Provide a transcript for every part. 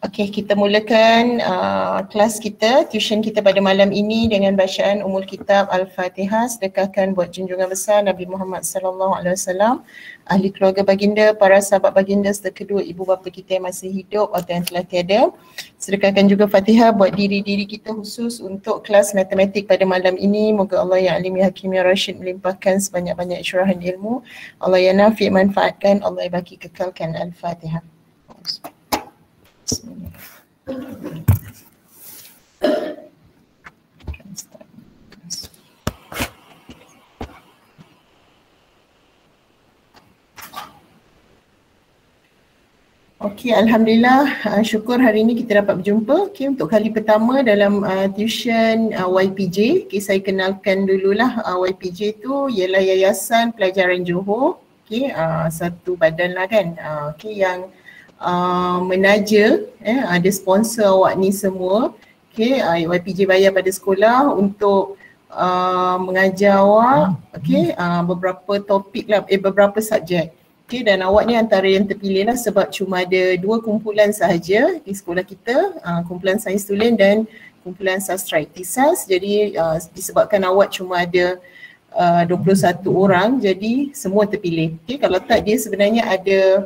Okey, kita mulakan kelas kita, tuition kita pada malam ini dengan bacaan Ummul Kitab Al-Fatihah. Sedekahkan buat junjungan besar Nabi Muhammad sallallahu alaihi wasallam, ahli keluarga baginda, para sahabat baginda serta kedua ibu bapa kita yang masih hidup atau yang telah tiada. Sedekahkan juga Fatihah buat diri-diri kita khusus untuk kelas matematik pada malam ini. Moga Allah yang alim, ya hakim, ya rasyid melimpahkan sebanyak-banyak curahan ilmu. Allah yang nafi manfaatkan, Allah yang baki kekalkan. Al-Fatihah. Okey, Alhamdulillah, syukur hari ini kita dapat berjumpa. Okey, untuk kali pertama dalam tuition YPJ. Okey, saya kenalkan dululah. YPJ tu ialah Yayasan Pelajaran Johor. Okey, satu badan lah kan. Okey, yang menaja, ada sponsor awak ni semua. Okey, YPJ bayar pada sekolah untuk mengajar awak, okey, beberapa topik lah, beberapa subjek. Okey, dan awak ni antara yang terpilih lah sebab cuma ada 2 kumpulan sahaja di sekolah kita, kumpulan sains tulen dan kumpulan sastra iktisas. Jadi disebabkan awak cuma ada 21 orang, jadi semua terpilih. Okey, kalau tak dia sebenarnya ada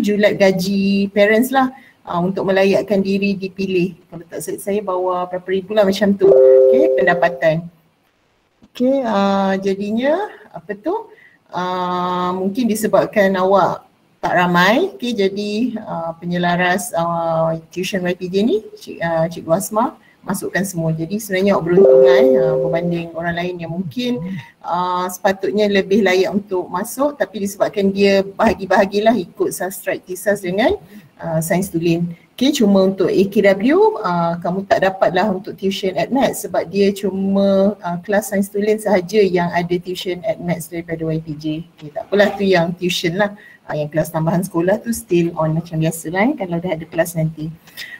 julat gaji parents lah, untuk melayakkan diri dipilih. Kalau tak saya bawa berapa ribu lah macam tu. Okey, pendapatan. Okey, jadinya mungkin disebabkan awak tak ramai, okey, jadi penyelaras tuition YPJ ni Cikgu Asma masukkan semua. Jadi sebenarnya awak beruntung berbanding orang lain yang mungkin sepatutnya lebih layak untuk masuk, tapi disebabkan dia bahagi-bahagilah ikut sastra iktisas dengan sains tulen. Okay, cuma untuk AKW kamu tak dapatlah untuk tuition at maths sebab dia cuma kelas sains tulen sahaja yang ada tuition at maths daripada YPJ. Okay, tak apalah, tu yang tuition lah. Yang kelas tambahan sekolah tu still on macam biasa lah kalau dah ada kelas nanti.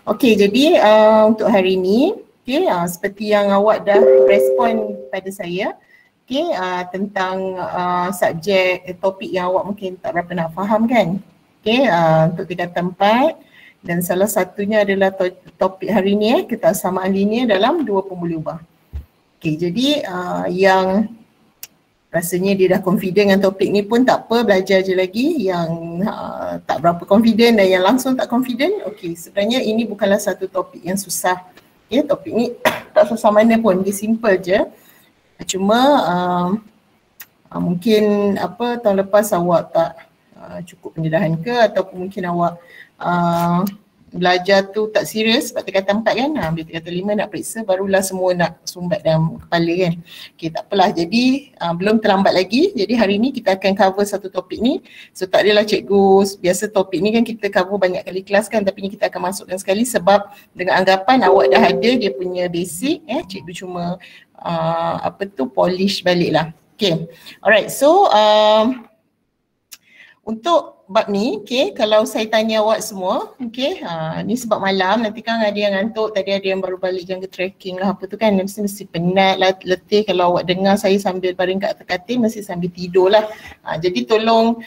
Okay, jadi untuk hari ni, okay, seperti yang awak dah respon pada saya, okay, tentang subjek, topik yang awak mungkin tak berapa nak faham kan. Okay, untuk tingkatan 4. Dan salah satunya adalah topik hari ni, ketaksamaan linear dalam dua pemulubah. Okay, jadi yang rasanya dia dah confident dengan topik ni pun tak apa, belajar je lagi. Yang tak berapa confident dan yang langsung tak confident, okay, sebenarnya ini bukanlah satu topik yang susah. Okay, topik ni tak susah mana pun, dia simple je. Cuma mungkin tahun lepas awak tak cukup pendedahan ke, ataupun mungkin awak belajar tu tak serius sebab tingkatan 4 kan, bila tingkatan 5 nak periksa barulah semua nak sumbat dalam kepala kan. Okay, tak apalah, jadi belum terlambat lagi. Jadi hari ni kita akan cover satu topik ni. So tak adalah cikgu, biasa topik ni kan kita cover banyak kali kelas kan, tapi ni kita akan masukkan sekali sebab dengan anggapan awak dah ada dia punya basic, cikgu cuma polish balik lah. Okay, alright, so untuk bab ni, okay, kalau saya tanya awak semua, okay, ni sebab malam, nanti kan ada yang ngantuk, tadi ada yang baru balik jaga tracking lah apa tu kan, mesti penat lah, letih kalau awak dengar saya sambil baring kat atas katil, mesti sambil tidur lah. Jadi tolong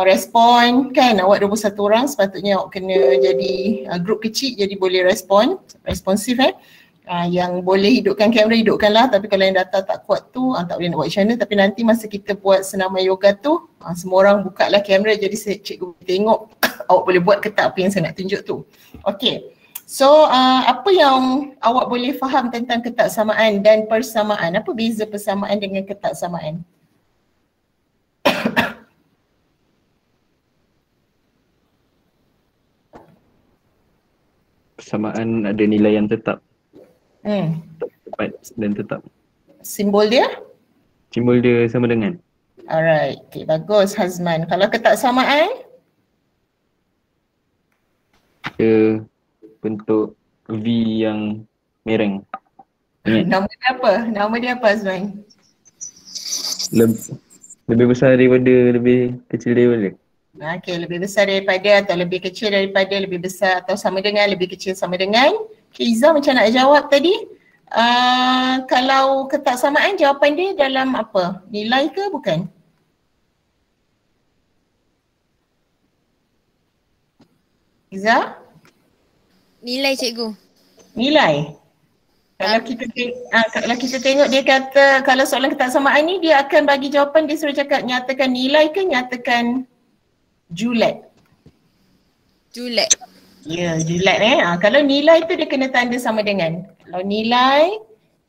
respon kan, awak 21 orang, sepatutnya awak kena jadi grup kecil, jadi boleh responsif yang boleh hidupkan kamera, hidupkanlah. Tapi kalau yang data tak kuat tu, tak boleh nak buat macam mana. Tapi nanti masa kita buat senaman yoga tu, semua orang buka lah kamera, jadi cikgu tengok awak boleh buat ke tak apa yang saya nak tunjuk tu. Okay, so apa yang awak boleh faham tentang ketaksamaan dan persamaan? Apa beza persamaan dengan ketaksamaan? Persamaan ada nilai yang tetap. Tepat dan tetap. Simbol dia? Simbol dia sama dengan. Alright, okay, bagus Hazman. Kalau ketaksamaan? Dia bentuk V yang mereng. Nama dia apa? Nama dia apa Hazman? Lebih besar daripada, lebih kecil daripada. Okay, lebih besar daripada atau lebih kecil daripada, lebih besar atau sama dengan, lebih kecil sama dengan. Okay, Izzah macam nak jawab tadi? Kalau ketaksamaan jawapan dia dalam apa? Nilai ke bukan? Iza? Nilai cikgu. Nilai? Kalau kita tengok dia kata kalau soalan ketaksamaan ni dia akan bagi jawapan, dia suruh cakap nyatakan nilai ke nyatakan julat? Julat. Ya, julat kalau nilai tu dia kena tanda sama dengan. Kalau nilai,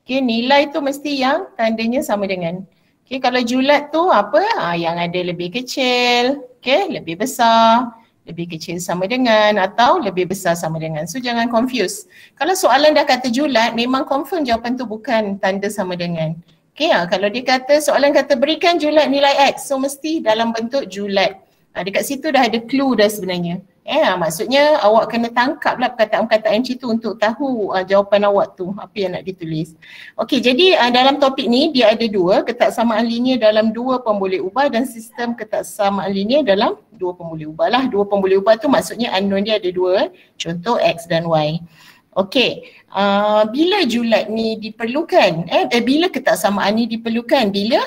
nilai tu mesti yang tandanya sama dengan. Kalau julat tu apa? Yang ada lebih kecil, lebih besar, lebih kecil sama dengan atau lebih besar sama dengan. So jangan confuse. Kalau soalan dah kata julat, memang confirm jawapan tu bukan tanda sama dengan. Kalau dia kata, soalan kata berikan julat nilai X, so mesti dalam bentuk julat. Dekat situ dah ada clue dah sebenarnya. Maksudnya awak kena tangkap lah perkataan-perkataan macam tu untuk tahu jawapan awak tu, apa yang nak ditulis. Okey, jadi dalam topik ni dia ada dua, ketaksamaan linear dalam dua pemboleh ubah dan sistem ketaksamaan linear dalam dua pemboleh ubah lah. Dua pemboleh ubah tu maksudnya unknown dia ada dua, contoh X dan Y. Okey, bila julat ni diperlukan? Bila ketaksamaan ni diperlukan? Bila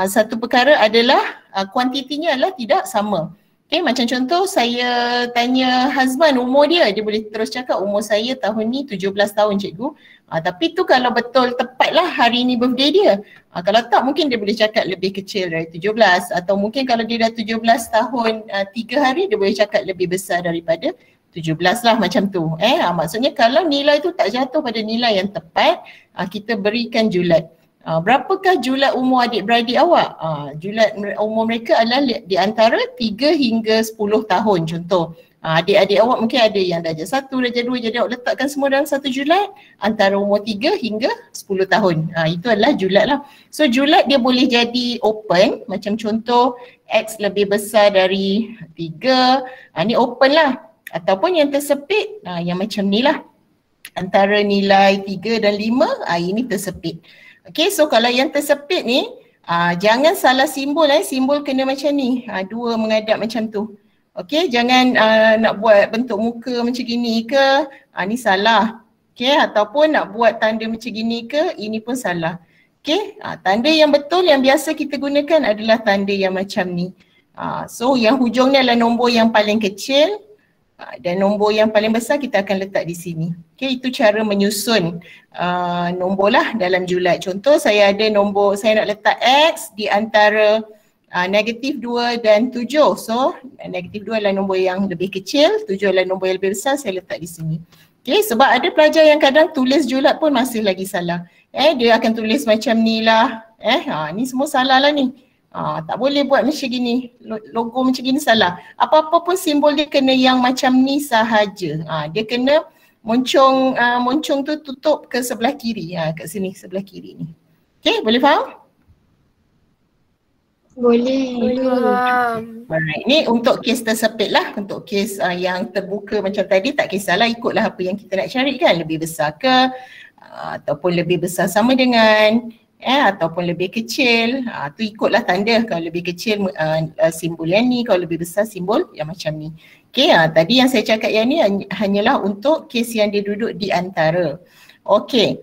satu perkara adalah kuantitinya adalah tidak sama. Macam contoh saya tanya husband umur dia boleh terus cakap umur saya tahun ni 17 tahun cikgu. Tapi tu kalau betul tepatlah hari ni birthday dia. Kalau tak mungkin dia boleh cakap lebih kecil dari 17 atau mungkin kalau dia dah 17 tahun 3 hari dia boleh cakap lebih besar daripada 17 lah macam tu. Maksudnya kalau nilai tu tak jatuh pada nilai yang tepat, kita berikan julat. Berapakah julat umur adik-beradik awak? Julat umur mereka adalah di antara 3 hingga 10 tahun contoh. Adik-adik awak mungkin ada yang darjah 1, darjah 2, jadi awak letakkan semua dalam satu julat antara umur 3 hingga 10 tahun. Itu adalah julat lah. So julat dia boleh jadi open, macam contoh X lebih besar dari 3, ni open lah. Ataupun yang tersepit, yang macam ni lah. Antara nilai 3 dan 5, ini tersepit. Okay, so kalau yang tersepit ni, jangan salah simbol simbol kena macam ni, dua menghadap macam tu. Okay, jangan nak buat bentuk muka macam gini ke, ni salah. Okay, ataupun nak buat tanda macam gini ke, ini pun salah. Okay, tanda yang betul yang biasa kita gunakan adalah tanda yang macam ni. So yang hujung ni adalah nombor yang paling kecil, dan nombor yang paling besar kita akan letak di sini. Okay, itu cara menyusun nombor lah dalam julat. Contoh saya ada nombor, saya nak letak X di antara negatif 2 dan 7. So negatif 2 adalah nombor yang lebih kecil, 7 adalah nombor yang lebih besar, saya letak di sini. Okay, sebab ada pelajar yang kadang tulis julat pun masih lagi salah. Dia akan tulis macam ni lah. Ni semua salah lah ni. Tak boleh buat macam gini, logo macam gini salah. Apa-apa pun simbol dia kena yang macam ni sahaja. Dia kena moncong tu tutup ke sebelah kiri, kat sini sebelah kiri ni. Okay, boleh faham? Boleh. Alright, ni untuk kes tersepit lah. Untuk kes yang terbuka macam tadi tak kisahlah, ikutlah apa yang kita nak cari kan. Lebih besar ke ataupun lebih besar sama dengan ataupun lebih kecil, tu ikutlah tanda. Kalau lebih kecil simbol yang ni, kalau lebih besar simbol yang macam ni. Okay, tadi yang saya cakap yang ni hanyalah untuk kes yang dia duduk di antara. Okay,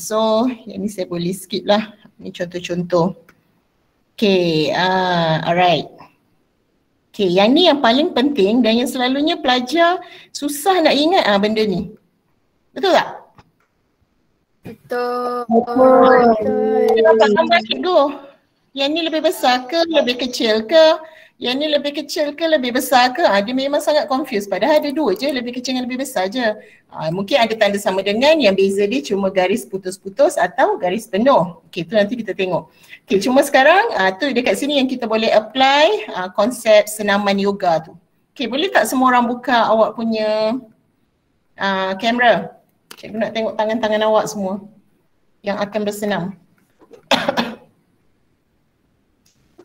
so yang ni saya boleh skip lah, ni contoh-contoh. Okay, alright. Okay, yang ni yang paling penting dan yang selalunya pelajar susah nak ingat benda ni. Betul tak? Betul. Nampak gambar cikgu. Yang ni lebih besar ke, lebih kecil ke? Yang ni lebih kecil ke, lebih besar ke? Dia memang sangat confused. Padahal ada dua je, lebih kecil dengan lebih besar je. Mungkin ada tanda sama dengan, yang beza dia cuma garis putus-putus atau garis penuh. Okay, tu nanti kita tengok. Okay, cuma sekarang tu dekat sini yang kita boleh apply konsep senaman yoga tu. Okay, boleh tak semua orang buka awak punya kamera? Cikgu nak tengok tangan-tangan awak semua yang akan bersenam.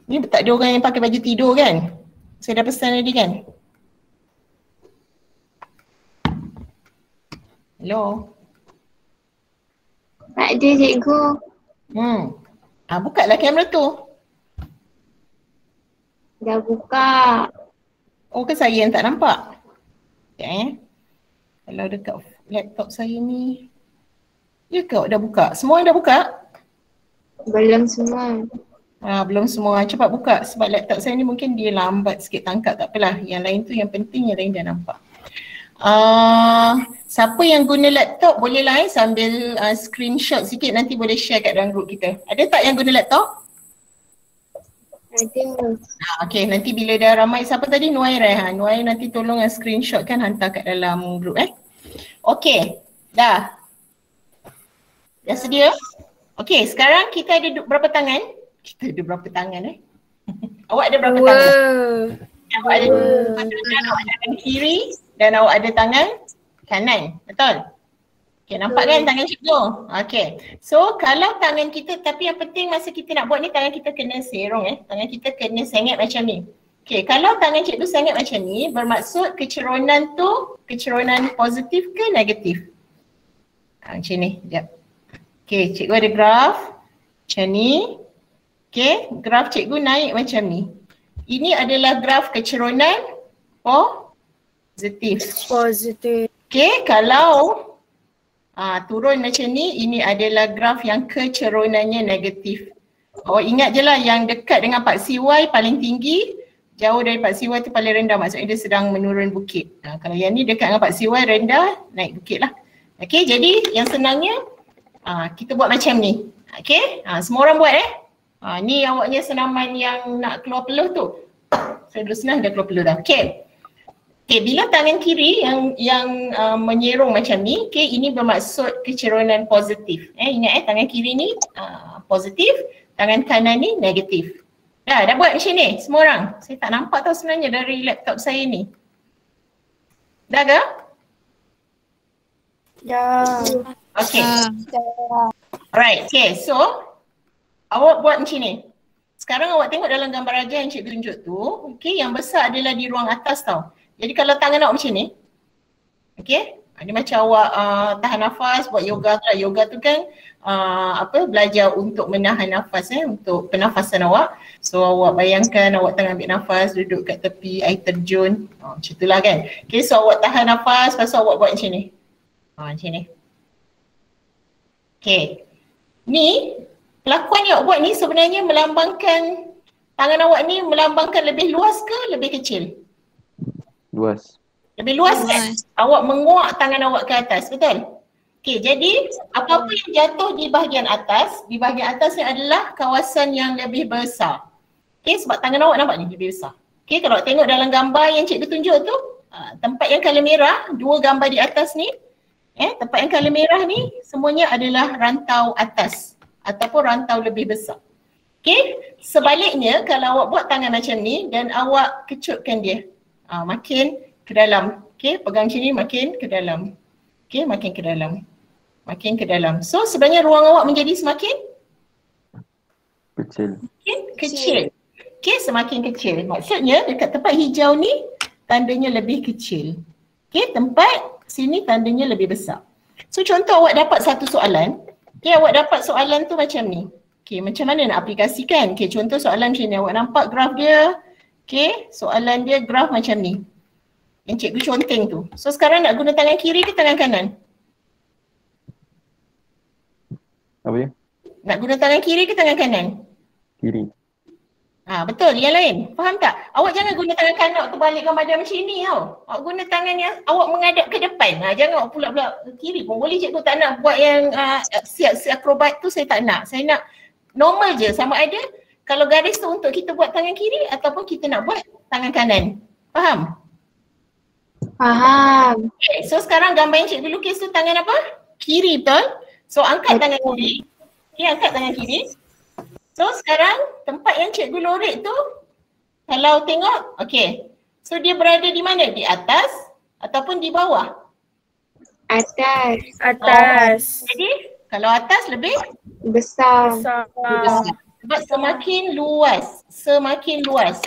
Ni tak ada orang yang pakai baju tidur kan? Saya dah pesan tadi kan? Hello? Tak ada cikgu. Buka lah kamera tu. Dah buka. Oh, ke saya yang tak nampak? Okay. Kalau dekat laptop saya ni, ya ke dah buka? Semua dah buka? Belum semua. Belum semua. Cepat buka sebab laptop saya ni mungkin dia lambat sikit tangkap, tak apalah. Yang lain tu yang penting, yang lain dah nampak. Siapa yang guna laptop bolehlah sambil screenshot sikit, nanti boleh share kat dalam group kita. Ada tak yang guna laptop? Ada. Okay, nanti bila dah ramai, siapa tadi? Nuairah. Nuairah nanti tolong screenshot kan, hantar kat dalam group Okay, dah. Dah sedia? Okay, sekarang kita ada berapa tangan? Kita ada berapa tangan Awak ada berapa tangan? Awak ada tangan, awak ada tangan kiri dan awak ada tangan kanan, betul? Okay, nampak kan tangan cikgu? Okay, so kalau tangan kita, tapi yang penting masa kita nak buat ni tangan kita kena serong tangan kita kena sengit macam ni. Okay, kalau tangan cikgu sengit macam ni, bermaksud keceronan tu keceronan positif ke negatif? Macam ni, sekejap. Okay, cikgu ada graf macam ni. Okay, graf cikgu naik macam ni. Ini adalah graf keceronan positif. Okay, kalau turun macam ni, ini adalah graf yang keceronannya negatif. Awak ingat je lah yang dekat dengan Pak CY paling tinggi, jauh dari Pak CY tu paling rendah, maksudnya dia sedang menurun bukit. Kalau yang ni dekat dengan Pak CY rendah, naik bukit lah. Okay, jadi yang senangnya kita buat macam ni. Okay, semua orang buat ni awaknya senaman yang nak keluar peluh tu. Saya dulu senang dah keluar peluh dah. Okay. Okay, bila tangan kiri yang menyerong macam ni, okay, ini bermaksud keceronan positif. Ingat tangan kiri ni positif, tangan kanan ni negatif. Dah buat macam ni semua orang? Saya tak nampak tau sebenarnya dari laptop saya ni. Dah ke? Dah. Okay. Alright, okay, so awak buat macam ni. Sekarang awak tengok dalam gambar ajar yang cikgu tunjuk tu, okay, yang besar adalah di ruang atas tau. Jadi kalau tangan awak macam ni, okay, dia macam awak tahan nafas, buat yoga tu. Yoga tu kan belajar untuk menahan nafas untuk pernafasan awak. So awak bayangkan awak tengah ambil nafas, duduk kat tepi air terjun, macam itulah kan. Okay, so awak tahan nafas, lepas tu awak buat macam ni. Macam ni. Okay, ni kelakuan yang awak buat ni sebenarnya melambangkan, tangan awak ni melambangkan lebih luas ke lebih kecil? Luas. Lebih luas kan? Awak menguak tangan awak ke atas, betul? Okay, jadi apa-apa yang jatuh di bahagian atas ni adalah kawasan yang lebih besar. Okay, sebab tangan awak nampak ni lebih besar. Okay, kalau tengok dalam gambar yang cikgu tunjuk tu, tempat yang colour merah, dua gambar di atas ni, tempat yang colour merah ni semuanya adalah rantau atas ataupun rantau lebih besar. Okay, sebaliknya kalau awak buat tangan macam ni dan awak kecutkan dia, makin ke dalam. Okay, pegang macam ni makin ke dalam. Okay, makin ke dalam. Makin ke dalam. So sebenarnya ruang awak menjadi semakin kecil. Kecil. Okay, semakin kecil. Maksudnya dekat tempat hijau ni tandanya lebih kecil. Okay, tempat sini tandanya lebih besar. So contoh awak dapat satu soalan. Okay, awak dapat soalan tu macam ni. Okay, macam mana nak aplikasikan? Okay, contoh soalan macam ni. Awak nampak graf dia. Okay, soalan dia graf macam ni. Yang cikgu conteng tu. So sekarang nak guna tangan kiri ke tangan kanan? Apa dia? Nak guna tangan kiri ke tangan kanan? Kiri. Betul, yang lain. Faham tak? Awak jangan guna tangan kanan awak terbalikkan badan macam ni tau. Awak guna tangan yang awak menghadap ke depan. Jangan awak pula kiri pun boleh. Cikgu tak nak buat yang siap akrobat tu, saya tak nak. Saya nak normal je, sama ada kalau garis tu untuk kita buat tangan kiri ataupun kita nak buat tangan kanan. Faham? Faham. Okay, so sekarang gambar yang cikgu lukis tu tangan apa? Kiri, betul? So angkat tangan kiri. Okay, angkat tangan kiri. So sekarang tempat yang cikgu lorek tu, kalau tengok, okay. So dia berada di mana? Di atas ataupun di bawah? Atas. Jadi kalau atas lebih Besar. besar. Sebab semakin luas.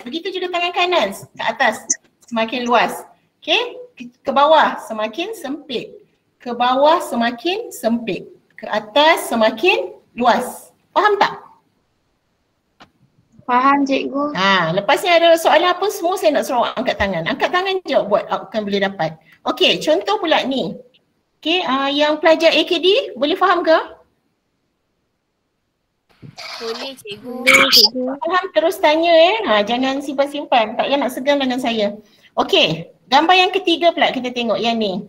Begitu juga tangan kanan ke atas semakin luas. Okay, ke bawah semakin sempit. Ke bawah semakin sempit. Ke atas semakin luas. Faham tak? Faham cikgu. Lepas ni ada soalan apa semua saya nak suruh awak angkat tangan. Angkat tangan je buat akan boleh dapat. Okey, contoh pula ni. Okey, yang pelajar AKD boleh faham ke? Boleh cikgu. Faham terus tanya jangan simpan-simpan. Tak payah nak segan dengan saya. Okey. gambar yang ketiga pula kita tengok yang ni.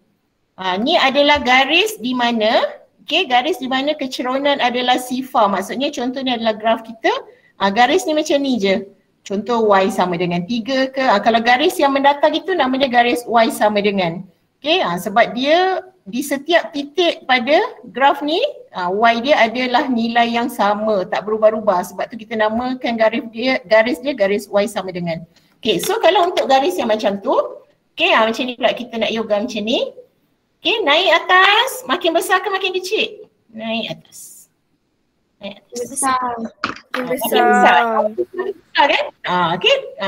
Ni adalah garis di mana, garis di mana keceronan adalah sifar. Maksudnya contohnya adalah graf kita. Garis ni macam ni je. Contoh Y sama dengan 3 ke. Kalau garis yang mendatar gitu namanya garis Y sama dengan. Sebab dia di setiap titik pada graf ni, Y dia adalah nilai yang sama, tak berubah-ubah. Sebab tu kita namakan garis dia garis Y sama dengan. So kalau untuk garis yang macam tu, macam ni pula kita nak yoga macam ni. Naik atas, makin besar ke makin kecil? Naik atas. Naik atas. Besar. Makin besar. Besar kan?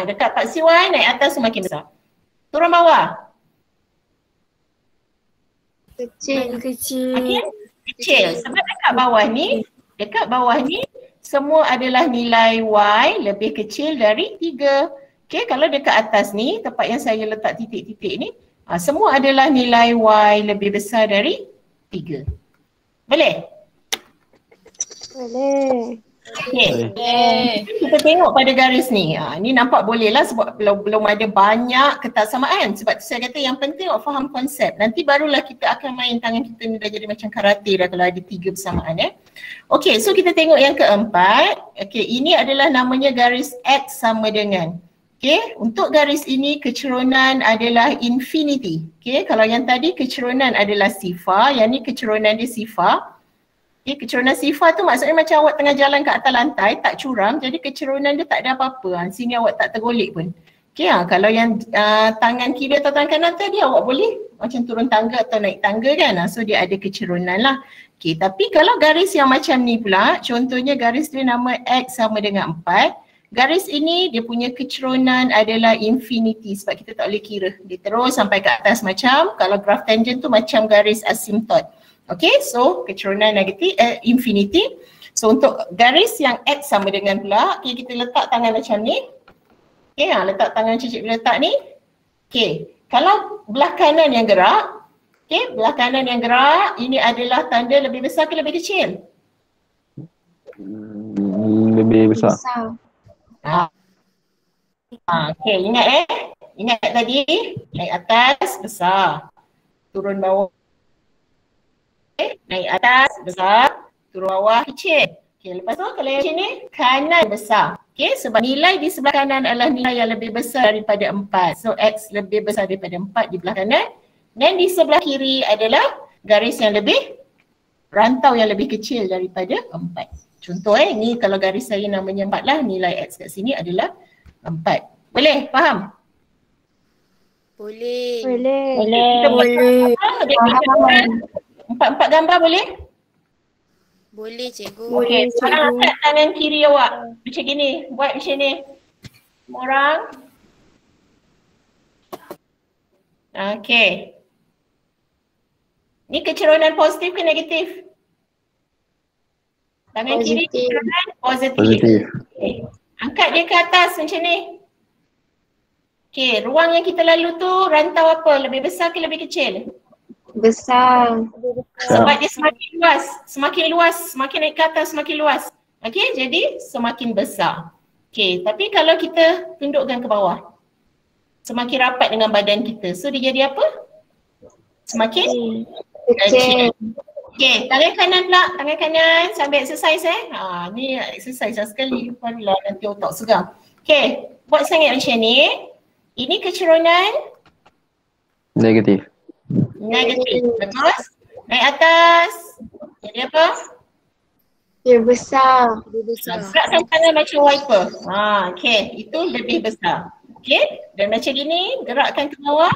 Dekat Pak Siwan, naik atas semakin besar. Turun bawah. Kecil. Makin kecil. Sebab dekat bawah ni semua adalah nilai Y lebih kecil dari 3. Kalau dekat atas ni, tempat yang saya letak titik-titik ni, semua adalah nilai Y lebih besar dari 3. Boleh? Boleh. Kita tengok pada garis ni. Ni nampak boleh lah sebab belum ada banyak ketaksamaan. Sebab tu saya kata yang penting awak faham konsep. Nanti barulah kita akan main tangan kita ni dah jadi macam karate dah kalau ada 3 bersamaan. So kita tengok yang keempat. Ini adalah namanya garis X sama dengan. Untuk garis ini keceronan adalah infinity. Kalau yang tadi keceronan adalah sifar, yang ni keceronan dia sifar. Keceronan sifar tu maksudnya macam awak tengah jalan ke atas lantai, tak curam, jadi keceronan dia tak ada apa-apa. Sini awak tak tergolek pun. Kalau yang tangan kiri atau tangan kanan tadi awak boleh macam turun tangga atau naik tangga kan. So dia ada keceronan lah. Tapi kalau garis yang macam ni pula, contohnya garis dia nama X sama dengan 4. Garis ini dia punya keceronan adalah infinity sebab kita tak boleh kira. Dia terus sampai ke atas macam kalau graf tangent tu macam garis asymptot. So keceronan negatif, infinity. So untuk garis yang X sama dengan pula, kita letak tangan macam ni. Letak tangan cicit letak ni. Kalau belah kanan yang gerak, belah kanan yang gerak, ini adalah tanda lebih besar ke lebih kecil? Lebih besar. Ingat tadi, naik atas besar, turun bawah, naik atas besar, turun bawah kecil. Lepas tu kalau yang macam ni, kanan besar. Sebab nilai di sebelah kanan adalah nilai yang lebih besar daripada 4. So X lebih besar daripada 4 di belah kanan. Dan di sebelah kiri adalah garis yang lebih, rantau yang lebih kecil daripada 4. Contoh ni kalau garis saya namanya 4 lah, nilai X kat sini adalah 4. Boleh? Faham? Boleh. Kita buat empat gambar boleh? Boleh cikgu. Sekarang angkat tangan kiri awak macam gini, buat macam ni. Semua orang. Ni keceronan positif ke negatif? Tangan kiri keceronan positif. Angkat dia ke atas macam ni. Ruang yang kita lalu tu rantau apa? Lebih besar ke lebih kecil? Besar. Sebab dia semakin luas, semakin naik ke atas semakin luas. Jadi semakin besar. Tapi kalau kita tundukkan ke bawah, semakin rapat dengan badan kita. So dia jadi apa? Semakin kecil. Tangan kanan pula, tangan kanan sambil exercise ni exercise sekali, barulah nanti otak segar. Buat sangat macam ni. Ini keceronan negatif. Bagus. Naik atas. Jadi apa? Dia besar. Gerakkan tangan macam wiper. Itu lebih besar. Dan macam gini, gerakkan ke bawah.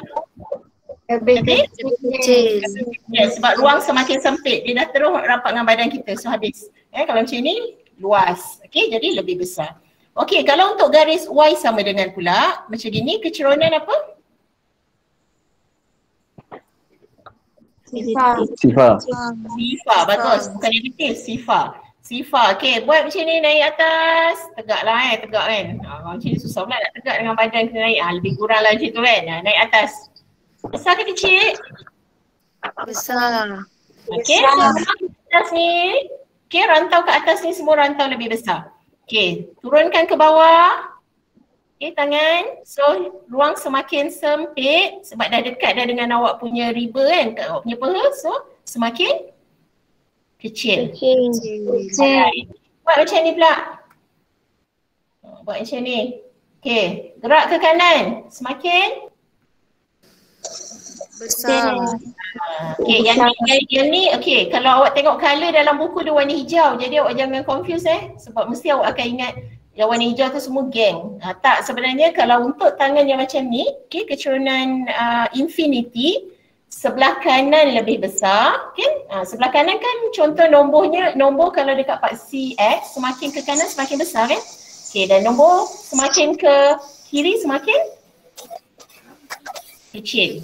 Lebih kecil. Sebab ruang semakin sempit, dia dah terus rapat dengan badan kita, so habis. Kalau macam ni, luas. Jadi lebih besar. Kalau untuk garis Y sama dengan pula, macam gini, keceronan apa? Sifar. Bagus. Bukan negatif, sifar. Buat macam ni, naik atas. Tegaklah tegak kan. Macam ni susah pula nak tegak dengan badan kena naik. Lebih kurang lah macam tu kan. Naik atas. Besar ke kecil? Besar. Atas ni. Rantau ke atas ni semua rantau lebih besar. Turunkan ke bawah. Okay, tangan. So, ruang semakin sempit sebab dah dekat dah dengan awak punya riba kan, kat awak punya paha. So, semakin kecil. Alright. Buat macam ni pula. Buat macam ni. Okay, gerak ke kanan. Semakin Besar. okay, yang ni okay, kalau awak tengok colour dalam buku dia warna hijau. Jadi awak jangan confuse sebab mesti awak akan ingat yang warna hijau tu semua geng. Tak, sebenarnya kalau untuk tangan yang macam ni, okay, keturunan infinity, sebelah kanan lebih besar, okay? Sebelah kanan kan contoh nombor kalau dekat paksi X, semakin ke kanan semakin besar kan? Okay, dan nombor semakin ke kiri semakin kecil.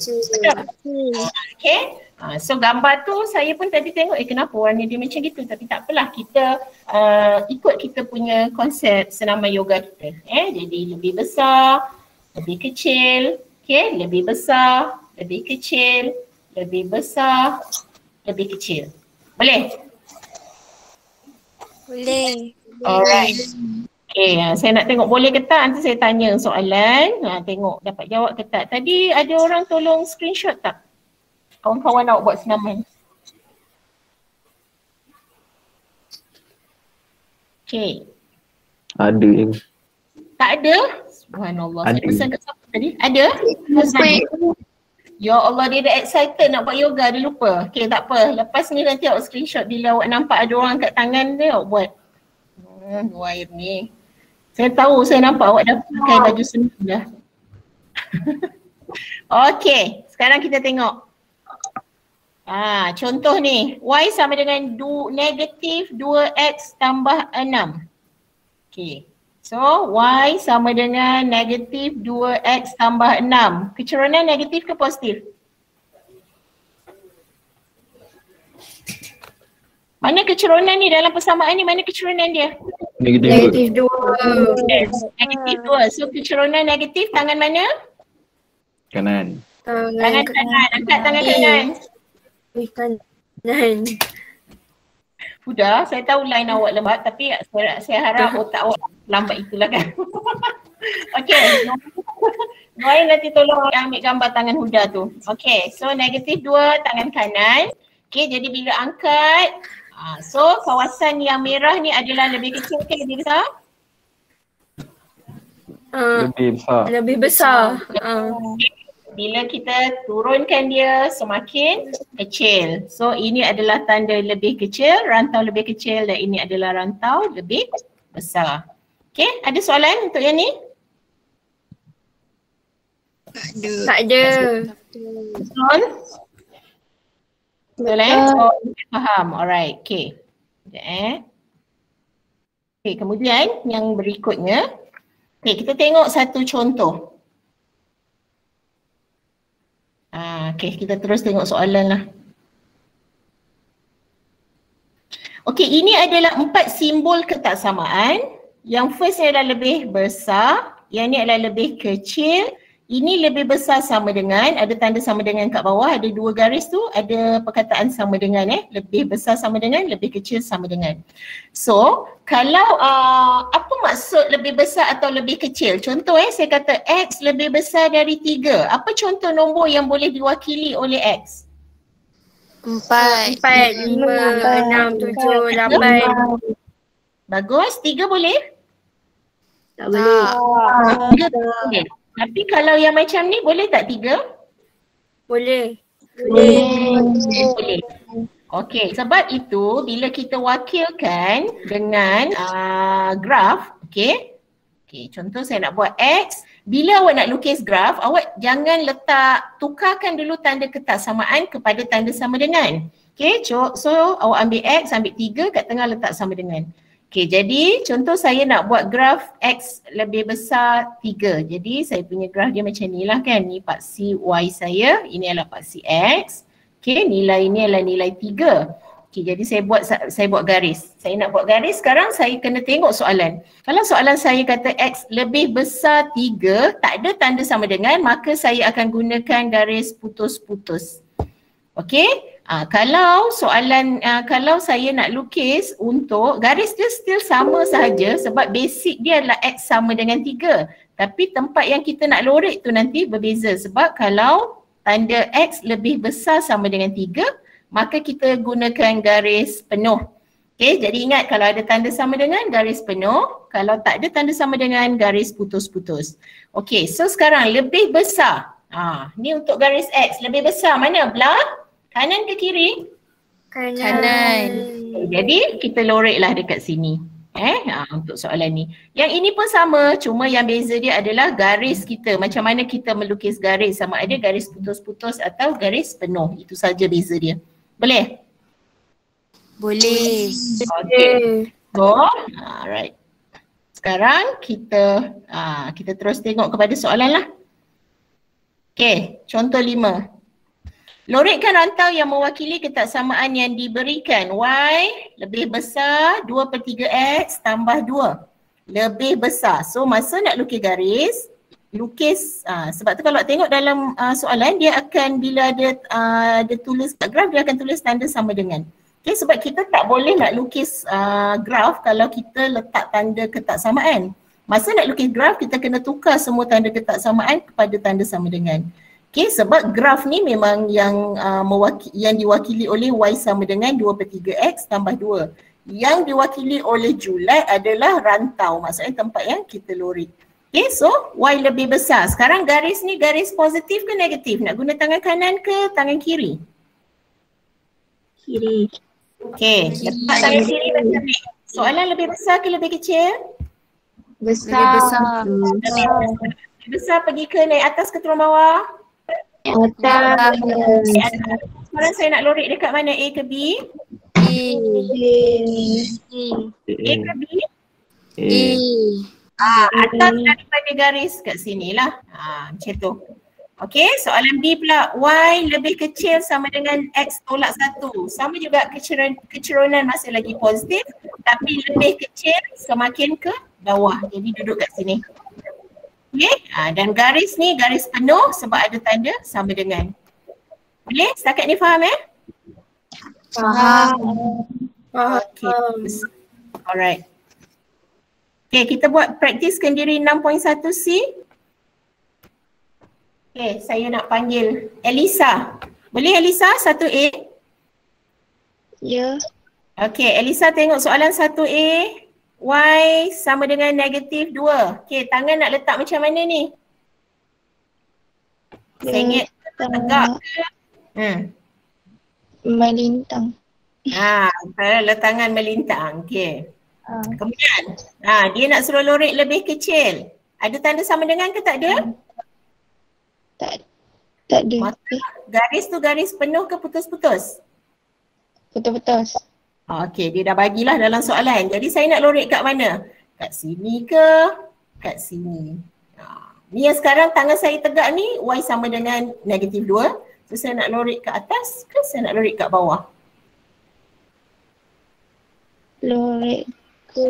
Okay, so gambar tu saya pun tadi tengok kenapa warna dia macam gitu, tapi tak apalah, kita ikut kita punya konsep senaman yoga kita. Jadi lebih besar, lebih kecil, okay, lebih besar, lebih kecil, lebih besar, lebih kecil. Boleh? Boleh. Alright. Okay, saya nak tengok boleh ke tak, nanti saya tanya soalan, tengok dapat jawab ke tak. Tadi ada orang tolong screenshot tak? Kawan-kawan awak buat senaman. Okay. Ada yang Tak ada? Subhanallah. Ada. Saya pesan kat siapa tadi? Ada? Ya Allah, dia dah excited nak buat yoga, dia lupa. Okay, tak apa. Lepas ni nanti awak screenshot bila awak nampak ada orang kat tangan dia, awak buat. Wire ni. Saya tahu, saya nampak awak dah pakai baju senang dah. Okay, sekarang kita tengok. Contoh ni, y sama dengan negatif 2x tambah 6. Okay, so y sama dengan negatif 2x tambah 6. Keturunan negatif ke positif? Mana keturunan ni dalam persamaan ni, mana keturunan dia? negatif 2. Negatif 2. So keturunan negatif tangan mana? Kanan. Tangan kanan. Angkat tangan kanan. Kanan. Sudah, saya tahu line awak lembat tapi saya harap otak awak lambat itulah kan. Okay. Noai nanti tolong ambil gambar tangan Huda tu. Okay, so negatif 2 tangan kanan. Okay, jadi bila angkat, so kawasan yang merah ni adalah lebih kecil ke lebih besar? Lebih besar. Lebih besar. Bila kita turunkan dia semakin kecil. So ini adalah tanda lebih kecil, rantau lebih kecil, dan ini adalah rantau lebih besar. Okay, ada soalan untuk yang ni? Tak ada. Betul? Betul So, faham. Alright, okay. Sekejap Okay, kemudian yang berikutnya. Okay, kita tengok satu contoh. Okay, kita terus tengok soalan lah. Okay, ini adalah 4 simbol ketaksamaan. Yang first ni adalah lebih besar, yang ni adalah lebih kecil, ini lebih besar sama dengan, ada tanda sama dengan kat bawah, ada 2 garis tu, ada perkataan sama dengan lebih besar sama dengan, lebih kecil sama dengan. So, kalau apa maksud lebih besar atau lebih kecil? Contoh saya kata X lebih besar dari 3. Apa contoh nombor yang boleh diwakili oleh X? 4, 5, 6, 7, 8. Bagus. 3 boleh? Tak boleh. 3 boleh. Tapi kalau yang macam ni boleh tak 3? Boleh. Boleh. Okey, sebab itu bila kita wakilkan dengan graf, okey. Okey, contoh saya nak buat X. Bila awak nak lukis graf, awak jangan tukarkan dulu tanda ketaksamaan kepada tanda sama dengan. Okey, so awak ambil X, ambil 3, kat tengah letak sama dengan. Okey, jadi contoh saya nak buat graf X lebih besar 3. Jadi saya punya graf dia macam ni lah kan. Ni paksi Y saya, ini adalah paksi X. Okey, nilai ini adalah nilai 3. Okey, jadi saya buat garis. Saya nak buat garis, sekarang saya kena tengok soalan. Kalau soalan saya kata X lebih besar 3, tak ada tanda sama dengan, maka saya akan gunakan garis putus-putus. Okey? Kalau soalan, kalau saya nak lukis untuk garis dia still sama sahaja sebab basic dia adalah X sama dengan 3. Tapi tempat yang kita nak lorek tu nanti berbeza sebab kalau tanda X lebih besar sama dengan 3, maka kita gunakan garis penuh. Okay, jadi ingat kalau ada tanda sama dengan garis penuh, kalau tak ada tanda sama dengan garis putus-putus. Okay, so sekarang lebih besar. Ni untuk garis X, lebih besar mana? Belah? Kanan ke kiri? Kanan. Jadi kita loreklah dekat sini. Untuk soalan ni. Yang ini pun sama, cuma yang beza dia adalah garis kita. Macam mana kita melukis garis, sama ada garis putus-putus atau garis penuh. Itu saja beza dia. Boleh? Boleh. Okay. So, alright. Sekarang kita terus tengok kepada soalan lah. Okay, contoh 5. Lorekkan rantau yang mewakili ketaksamaan yang diberikan. Y lebih besar 2/3 X tambah 2. Lebih besar. So masa nak lukis garis, sebab tu kalau tengok dalam soalan dia akan bila dia tulis kat graf, dia akan tulis tanda sama dengan. Okay, sebab kita tak boleh nak lukis graf kalau kita letak tanda ketaksamaan. Masa nak lukis graf, kita kena tukar semua tanda ketaksamaan kepada tanda sama dengan. Okay, sebab graf ni memang yang diwakili oleh Y sama dengan 2/3 X tambah 2. Yang diwakili oleh julat adalah rantau, maksudnya tempat yang kita lorek. Okay, so Y lebih besar. Sekarang garis ni garis positif ke negatif? Nak guna tangan kanan ke tangan kiri? Kiri. Okay, letak tangan kiri macam ni. Soalan lebih besar ke lebih kecil? Besar. Lebih besar pergi ke naik atas ke turun bawah? Atas. Sekarang saya nak lorek dekat mana? A ke B? A ke B? Atas daripada garis kat sini lah. Macam tu. Okey, soalan B pula. Y lebih kecil sama dengan X tolak 1. Sama juga keceronan masih lagi positif, tapi lebih kecil semakin ke bawah. Jadi duduk kat sini. Okey, dan garis ni garis penuh sebab ada tanda sama dengan. Boleh? Setakat ni faham Faham. Okay. Alright. Okay, kita buat praktis kendiri 6.1C. Okay, saya nak panggil Elisa. Boleh Elisa? 1A. Ya. Okay, Elisa tengok soalan 1A. Y sama dengan negatif 2. Okay, tangan nak letak macam mana ni? Sengit tegak ke? Melintang. Letangan melintang. Okay. Kemudian, dia nak suruh lorek lebih kecil. Ada tanda sama dengan ke tak ada? Tak ada. Maka garis tu garis penuh ke putus-putus? Putus-putus. Okey, dia dah bagilah dalam soalan. Jadi saya nak lorek kat mana? Kat sini ke? Kat sini. Ni yang sekarang tangan saya tegak ni, Y sama dengan negatif 2. So saya nak lorek ke atas ke saya nak lorek kat bawah? Lorek ke...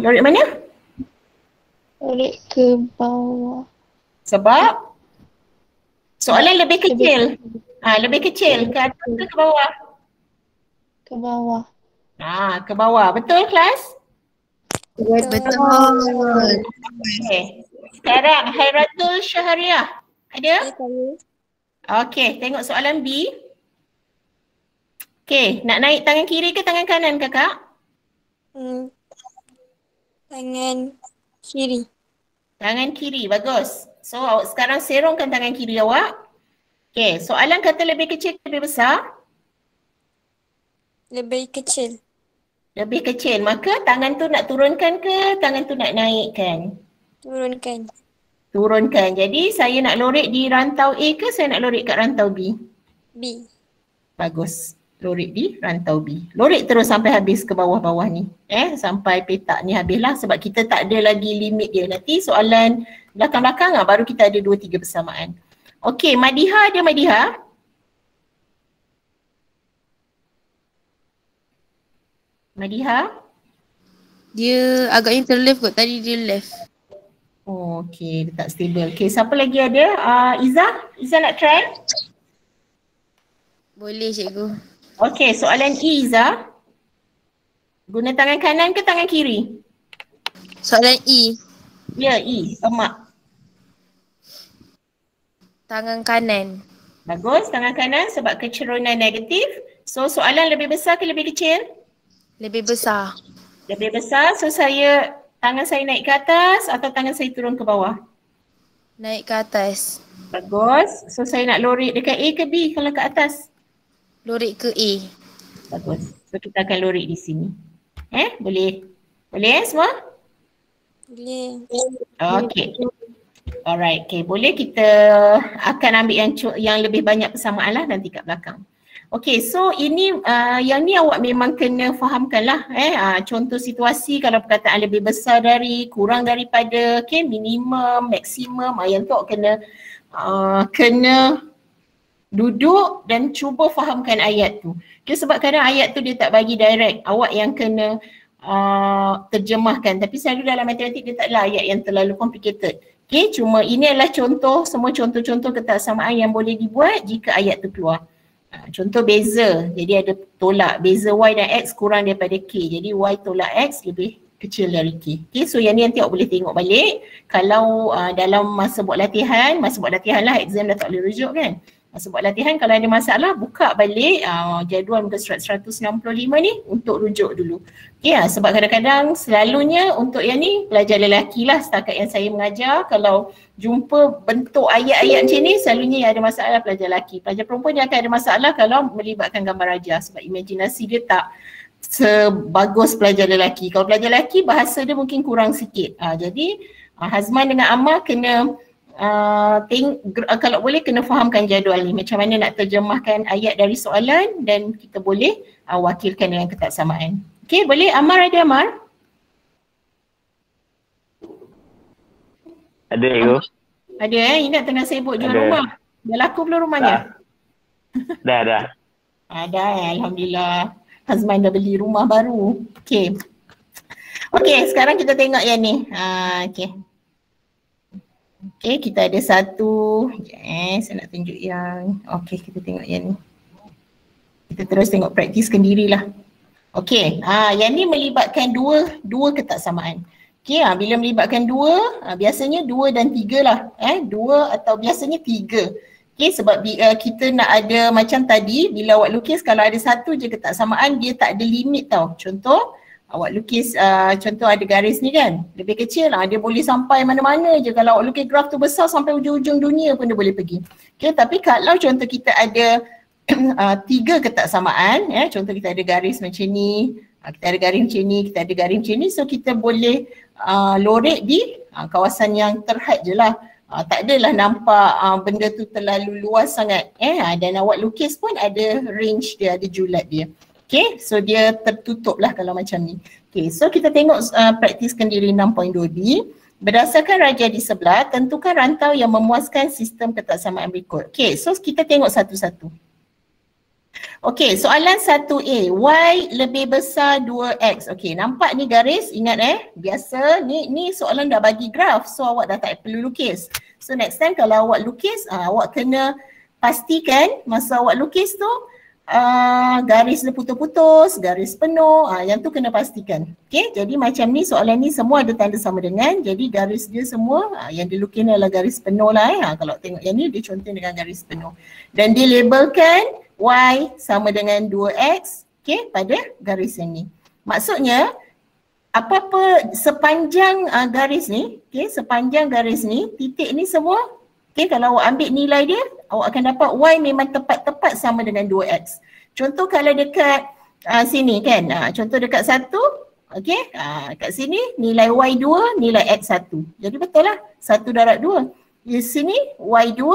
Lorek mana? Lorek ke bawah. Sebab? Soalan lebih kecil. Lebih kecil ke atas ke bawah? Ke bawah. Ke bawah. Betul kelas? Betul. Okay. Sekarang Hairatul Syahriah. Ada? Okay, tengok soalan B. Okay, nak naik tangan kiri ke tangan kanan kakak? Tangan kiri. Tangan kiri, bagus. So awak sekarang serongkan tangan kiri awak. Okay, soalan kata lebih kecil ke lebih besar? Lebih kecil. Lebih kecil, maka tangan tu nak turunkan ke tangan tu nak naikkan? Turunkan. Turunkan. Jadi saya nak lorek di rantau A ke saya nak lorek kat rantau B? B. Bagus. Lorek di rantau B. Lorek terus sampai habis ke bawah-bawah ni. Sampai petak ni habislah sebab kita tak ada lagi limit dia. Nanti soalan belakang-belakang baru kita ada 2-3 persamaan. Okey, Madiha ada Madiha? Madiha? Dia agaknya terleft kot, tadi dia left. Oh, okey, dia tak stable. Okey, siapa lagi ada? Iza? Iza nak try? Boleh cikgu. Okey, soalan E Iza. Guna tangan kanan ke tangan kiri? Soalan E. Ya, E, emak. Tangan kanan. Bagus, tangan kanan sebab kecerunan negatif. So soalan lebih besar ke lebih kecil? Lebih besar. Lebih besar, so tangan saya naik ke atas atau tangan saya turun ke bawah? Naik ke atas. Bagus, so saya nak lorik dekat A ke B kalau ke atas? Lorik ke A. Bagus, so kita akan lorik di sini. Boleh? Boleh semua? Boleh. Okay. Alright, okay. Boleh kita akan ambil yang lebih banyak persamaan lah nanti kat belakang. Okay, so ini yang ni awak memang kena fahamkan lah. Contoh situasi kalau perkataan lebih besar dari, kurang daripada, okay, minimum, maksimum, yang tu awak kena duduk dan cuba fahamkan ayat tu. Okay, sebab kadang ayat tu dia tak bagi direct, awak yang kena terjemahkan. Tapi selalu dalam matematik dia taklah ayat yang terlalu complicated. Okay, cuma ini adalah contoh, semua contoh-contoh ketaksamaan yang boleh dibuat jika ayat tu keluar. Contoh beza, jadi ada tolak, beza Y dan X kurang daripada K, jadi Y tolak X lebih kecil dari K. Okay, so yang ni nanti awak boleh tengok balik. Kalau dalam masa buat latihan lah, exam dah tak boleh rujuk kan. Masa buat latihan kalau ada masalah, buka balik jadual muka surat 165 ni untuk rujuk dulu. Okay, sebab kadang-kadang selalunya untuk yang ni pelajar lelaki lah setakat yang saya mengajar, kalau jumpa bentuk ayat-ayat macam ni selalunya yang ada masalah pelajar lelaki. Pelajar perempuan dia akan ada masalah kalau melibatkan gambar raja sebab imajinasi dia tak sebagus pelajar lelaki. Kalau pelajar lelaki bahasa dia mungkin kurang sikit. Jadi Hazman dengan Ammar kena kalau boleh kena fahamkan jadual ni, macam mana nak terjemahkan ayat dari soalan dan kita boleh wakilkan dengan ketaksamaan. Okay, boleh? Ammar ada Ammar? Ada Ego. Ada ingat tengah sibuk jual rumah. Dah laku belum rumahnya? Dah. Ada Alhamdulillah. Hazman dah beli rumah baru. Okay. Okay, sekarang kita tengok yang ni. Okay. Okay, kita ada satu. Saya nak tunjuk yang. Okay, kita tengok yang ni. Kita terus tengok praktis sendirilah. Okay, yang ni melibatkan dua ketaksamaan. Okay, bila melibatkan dua, biasanya 2 dan 3 lah. 2 atau biasanya 3. Okay, sebab kita nak ada macam tadi, bila awak lukis kalau ada satu je ketaksamaan, dia tak ada limit tau. Contoh, awak lukis, contoh ada garis ni kan, lebih kecil lah, dia boleh sampai mana-mana je. Kalau awak lukis graf tu besar sampai ujung-ujung dunia pun dia boleh pergi. Okay, tapi kalau contoh kita ada 3 ketaksamaan, contoh kita ada garis macam ni, kita ada garis macam ni, kita ada garis macam ni, so kita boleh lorek di kawasan yang terhad je lah. Tak adalah nampak benda tu terlalu luas sangat. Dan awak lukis pun ada range dia, ada julat dia. Okay, so dia tertutup lah kalau macam ni. Okay, so kita tengok praktis kendiri 6.2b. Berdasarkan raja di sebelah, tentukan rantau yang memuaskan sistem ketaksamaan berikut. Okay, so kita tengok satu-satu. Okay, soalan 1A, Y lebih besar 2X. Okay, nampak ni garis, ingat biasa ni soalan dah bagi graf, so awak dah tak perlu lukis. So next time kalau awak lukis, awak kena pastikan masa awak lukis tu garis dia putus-putus, garis penuh, yang tu kena pastikan. Okay, jadi macam ni soalan ni semua ada tanda sama dengan, jadi garis dia semua yang dilukis ni adalah garis penuh lah. Kalau tengok yang ni dia contoh dengan garis penuh. Dan dia labelkan Y sama dengan 2X, okay, pada garis yang ni. Maksudnya, apa-apa sepanjang garis ni, okay, sepanjang garis ni, titik ni semua, okay, kalau awak ambil nilai dia, awak akan dapat Y memang tepat-tepat sama dengan 2X. Contoh kalau dekat sini kan, contoh dekat 1, okay, kat sini nilai Y 2, nilai X 1. Jadi betul lah, 1 darab 2. Di sini Y 2,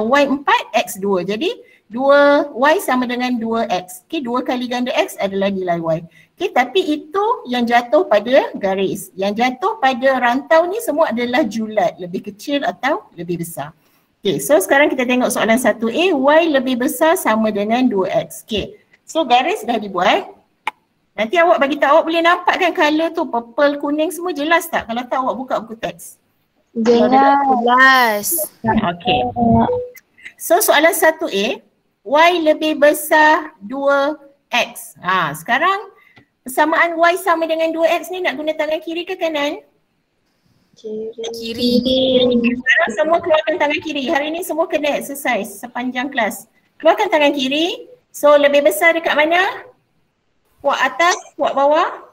Y 4, X 2. Jadi 2Y sama dengan 2X. Okay, 2 kali ganda X adalah nilai Y. Okay, tapi itu yang jatuh pada garis. Yang jatuh pada rantau ni semua adalah julat, lebih kecil atau lebih besar. Okay, so sekarang kita tengok soalan 1A, Y lebih besar sama dengan 2X. Okay, so garis dah dibuat. Nanti awak bagi tahu, awak boleh nampak kan color tu, purple, kuning semua jelas tak? Kalau tak awak buka buku teks. Jelas. Okay. So soalan 1A, Y lebih besar 2X. Sekarang persamaan Y sama dengan 2X ni nak guna tangan kiri ke kanan? Kiri. Sekarang semua keluarkan tangan kiri. Hari ni semua kena exercise sepanjang kelas. Keluarkan tangan kiri. So lebih besar dekat mana? Kuat atas, kuat bawah?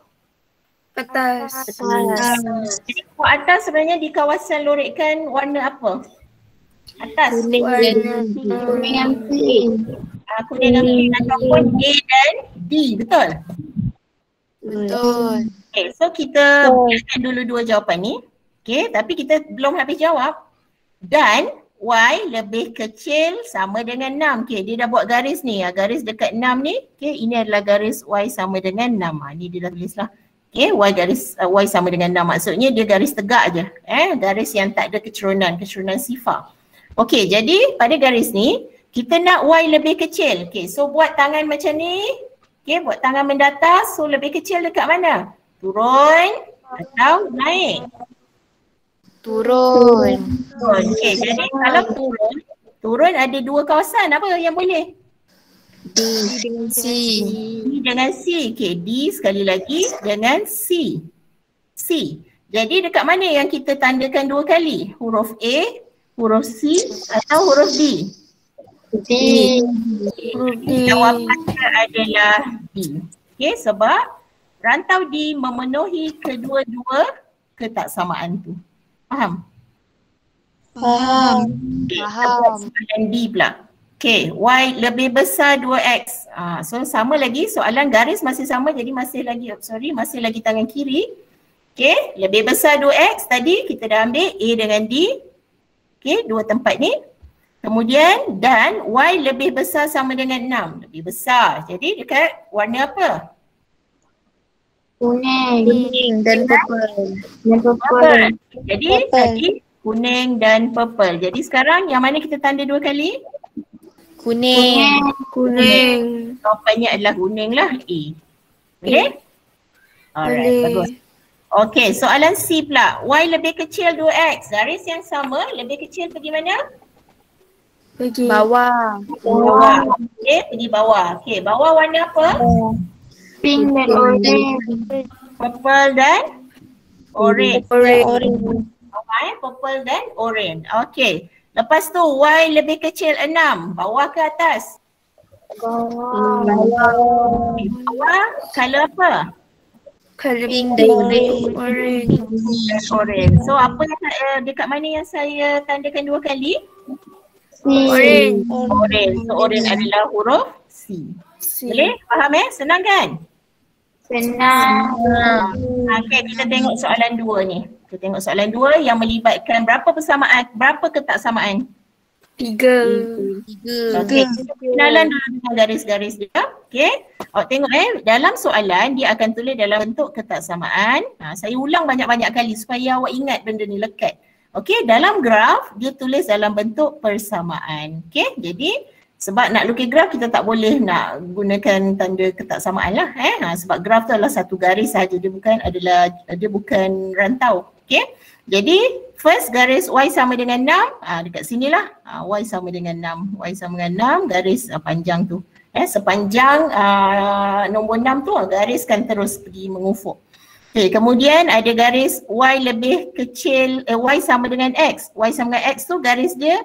Atas. Jadi kuat atas sebenarnya di kawasan lorekan warna apa? Atas. Kuning dan pink. Kuning dan pink ataupun A dan D, betul? Betul. Okay, so kita biarkan dulu dua jawapan ni. Okay, tapi kita belum habis jawab. Dan Y lebih kecil sama dengan 6. Okay, dia dah buat garis ni. Garis dekat 6 ni. Okay, ini adalah garis Y sama dengan 6. Ni dia dah tulis lah. Okay, Y sama dengan 6. Maksudnya dia garis tegak je. Garis yang tak ada kecerunan sifar. Okay, jadi pada garis ni, kita nak Y lebih kecil. Okay, so buat tangan macam ni. Okay, buat tangan mendatar. So lebih kecil dekat mana? Turun atau naik? Turun. Okay, jadi kalau turun ada dua kawasan. Apa yang boleh? D dengan C. D dengan C. Okay, D sekali lagi dengan C. C. Jadi dekat mana yang kita tandakan dua kali? Huruf A, huruf C atau huruf D? D. Jawapannya adalah D. Okay, sebab rantau D memenuhi kedua-dua ketaksamaan tu. Faham? Faham. Soalan D pula. Okay, Y lebih besar 2X. So sama lagi soalan garis masih sama, jadi masih lagi tangan kiri. Okay, lebih besar 2X tadi kita dah ambil A dengan D. Okay, dua tempat ni. Kemudian dan Y lebih besar sama dengan 6. Lebih besar. Jadi dekat warna apa? Kuning dan purple. Jadi tadi kuning dan purple. Jadi sekarang yang mana kita tanda dua kali? Kuning. Jawapannya adalah kuning lah, A. Boleh? Alright, bagus. Okay, soalan C pula. Y lebih kecil 2X. Garis yang sama, lebih kecil pergi mana? Pergi bawah. Bawah. Okay, pergi bawah. Okay, bawah warna apa? Pink dan orange. Purple dan orange. Orange. Purple dan orange. Okay. Lepas tu Y lebih kecil 6. Bawah ke atas? Bawah. Bawah color apa? Color Pink dan orange. Orange. So apa yang dekat mana yang saya tandakan dua kali? Orange. Orange. So orange adalah huruf C. Boleh? Faham Senang kan? Senang. Okay, kita tengok soalan 2 ni. Kita tengok soalan 2 yang melibatkan berapa persamaan, berapa ketaksamaan? 3. Okay, kita kenalan dulu dengan garis-garis dia. Okay, tengok dalam soalan dia akan tulis dalam bentuk ketaksamaan. Saya ulang banyak-banyak kali supaya awak ingat benda ni lekat. Okay, dalam graf dia tulis dalam bentuk persamaan. Okay, jadi sebab nak lukis graf kita tak boleh nak gunakan tanda ketaksamaan lah. Sebab graf tu adalah satu garis sahaja, dia bukan rantau. Okay, jadi first garis Y sama dengan 6, dekat sinilah Y sama dengan 6. Y sama dengan 6 garis panjang tu. Sepanjang nombor 6 tu gariskan terus pergi mengufuk. Okay, kemudian ada garis Y lebih kecil, Y sama dengan X. Y sama dengan X tu garis dia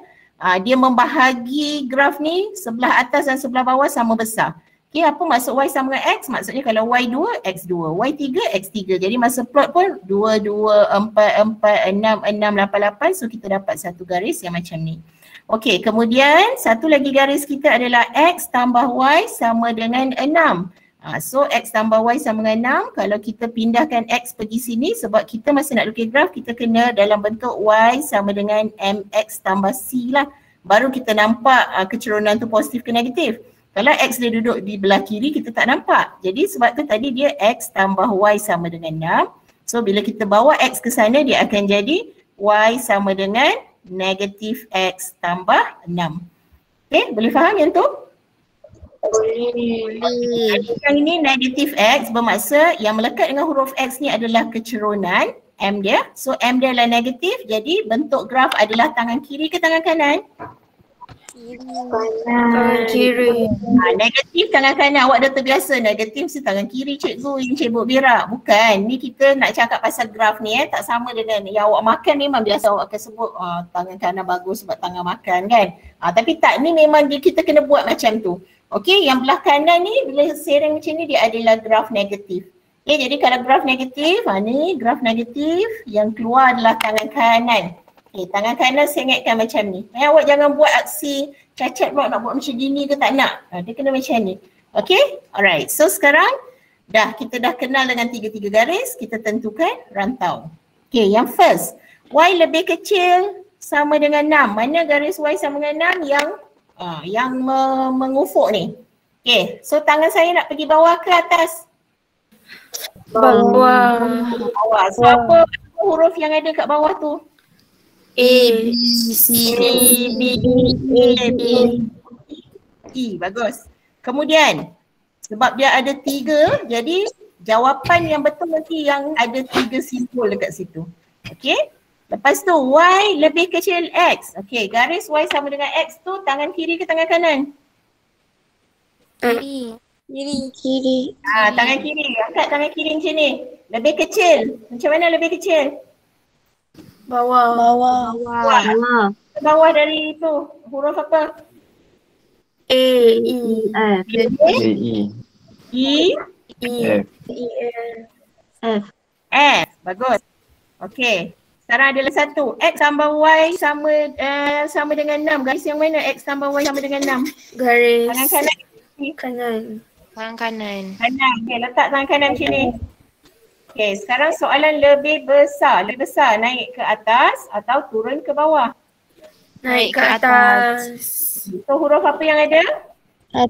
dia membahagi graf ni sebelah atas dan sebelah bawah sama besar. Okay, apa maksud Y sama dengan X? Maksudnya kalau Y2, X2, Y3, X3. Jadi masa plot pun 2, 2, 4, 4, 6, 6, 8, 8. So kita dapat satu garis yang macam ni. Okay, kemudian satu lagi garis kita adalah X tambah Y sama dengan 6. So X tambah Y sama dengan 6. Kalau kita pindahkan X pergi sini sebab kita masih nak lukis graf, kita kena dalam bentuk Y sama dengan MX tambah C lah. Baru kita nampak kecerunan tu positif ke negatif. Kalau X dia duduk di belah kiri kita tak nampak. Jadi sebab tu tadi dia X tambah Y sama dengan 6. So bila kita bawa X ke sana dia akan jadi Y sama dengan negatif X tambah 6. Okay, boleh faham yang tu? Boleh. Yang ini negatif X bermakna yang melekat dengan huruf X ni adalah kecerunan M dia. So M dia adalah negatif, jadi bentuk graf adalah tangan kiri ke tangan kanan? Kanan kiri. Negatif tangan kanan, awak dah terbiasa negatif mesti tangan kiri cikgu yang cebok berak. Bukan, ni kita nak cakap pasal graf ni tak sama dengan yang awak makan memang biasa awak akan sebut tangan kanan bagus sebab tangan makan kan. Tapi tak, ni memang kita kena buat macam tu. Okey, yang belah kanan ni bila sering macam ni dia adalah graf negatif. Okay, jadi kalau graf negatif, ni graf negatif yang keluar adalah tangan kanan. Okay, tangan kanan saya ingatkan macam ni. Awak jangan buat aksi cacat pula nak buat macam gini ke tak nak. Dia kena macam ni. Okay, alright. So sekarang kita dah kenal dengan tiga-tiga garis, kita tentukan rantau. Okay, yang first, Y lebih kecil sama dengan 6. Mana garis Y sama dengan 6 yang mengufuk ni? Okay, so tangan saya nak pergi bawah ke atas? Bawah. Bawah. So apa huruf yang ada kat bawah tu? A, B, C, D, B, E. Bagus. Kemudian, sebab dia ada 3, jadi jawapan yang betul nanti yang ada 3 simbol dekat situ. Okay. Lepas tu, Y lebih kecil X. Okay, garis Y sama dengan X tu tangan kiri ke tangan kanan? Kiri. Kiri. Tangan kiri. Angkat tangan kiri macam ni. Lebih kecil. Macam mana lebih kecil? Bawah. Bawah dari itu. Huruf apa? A, E, F. E, E, F. F. Bagus. Okay. Sekarang adalah 1. X tambah Y sama dengan 6. Garis yang mana X tambah Y sama dengan 6? Garis Tangan kanan. kanan. Tangan kanan. Kanan. Okay, letak tangan kanan macam ni. Okay, sekarang soalan lebih besar. Lebih besar naik ke atas atau turun ke bawah? Naik ke atas. So huruf apa yang ada? E,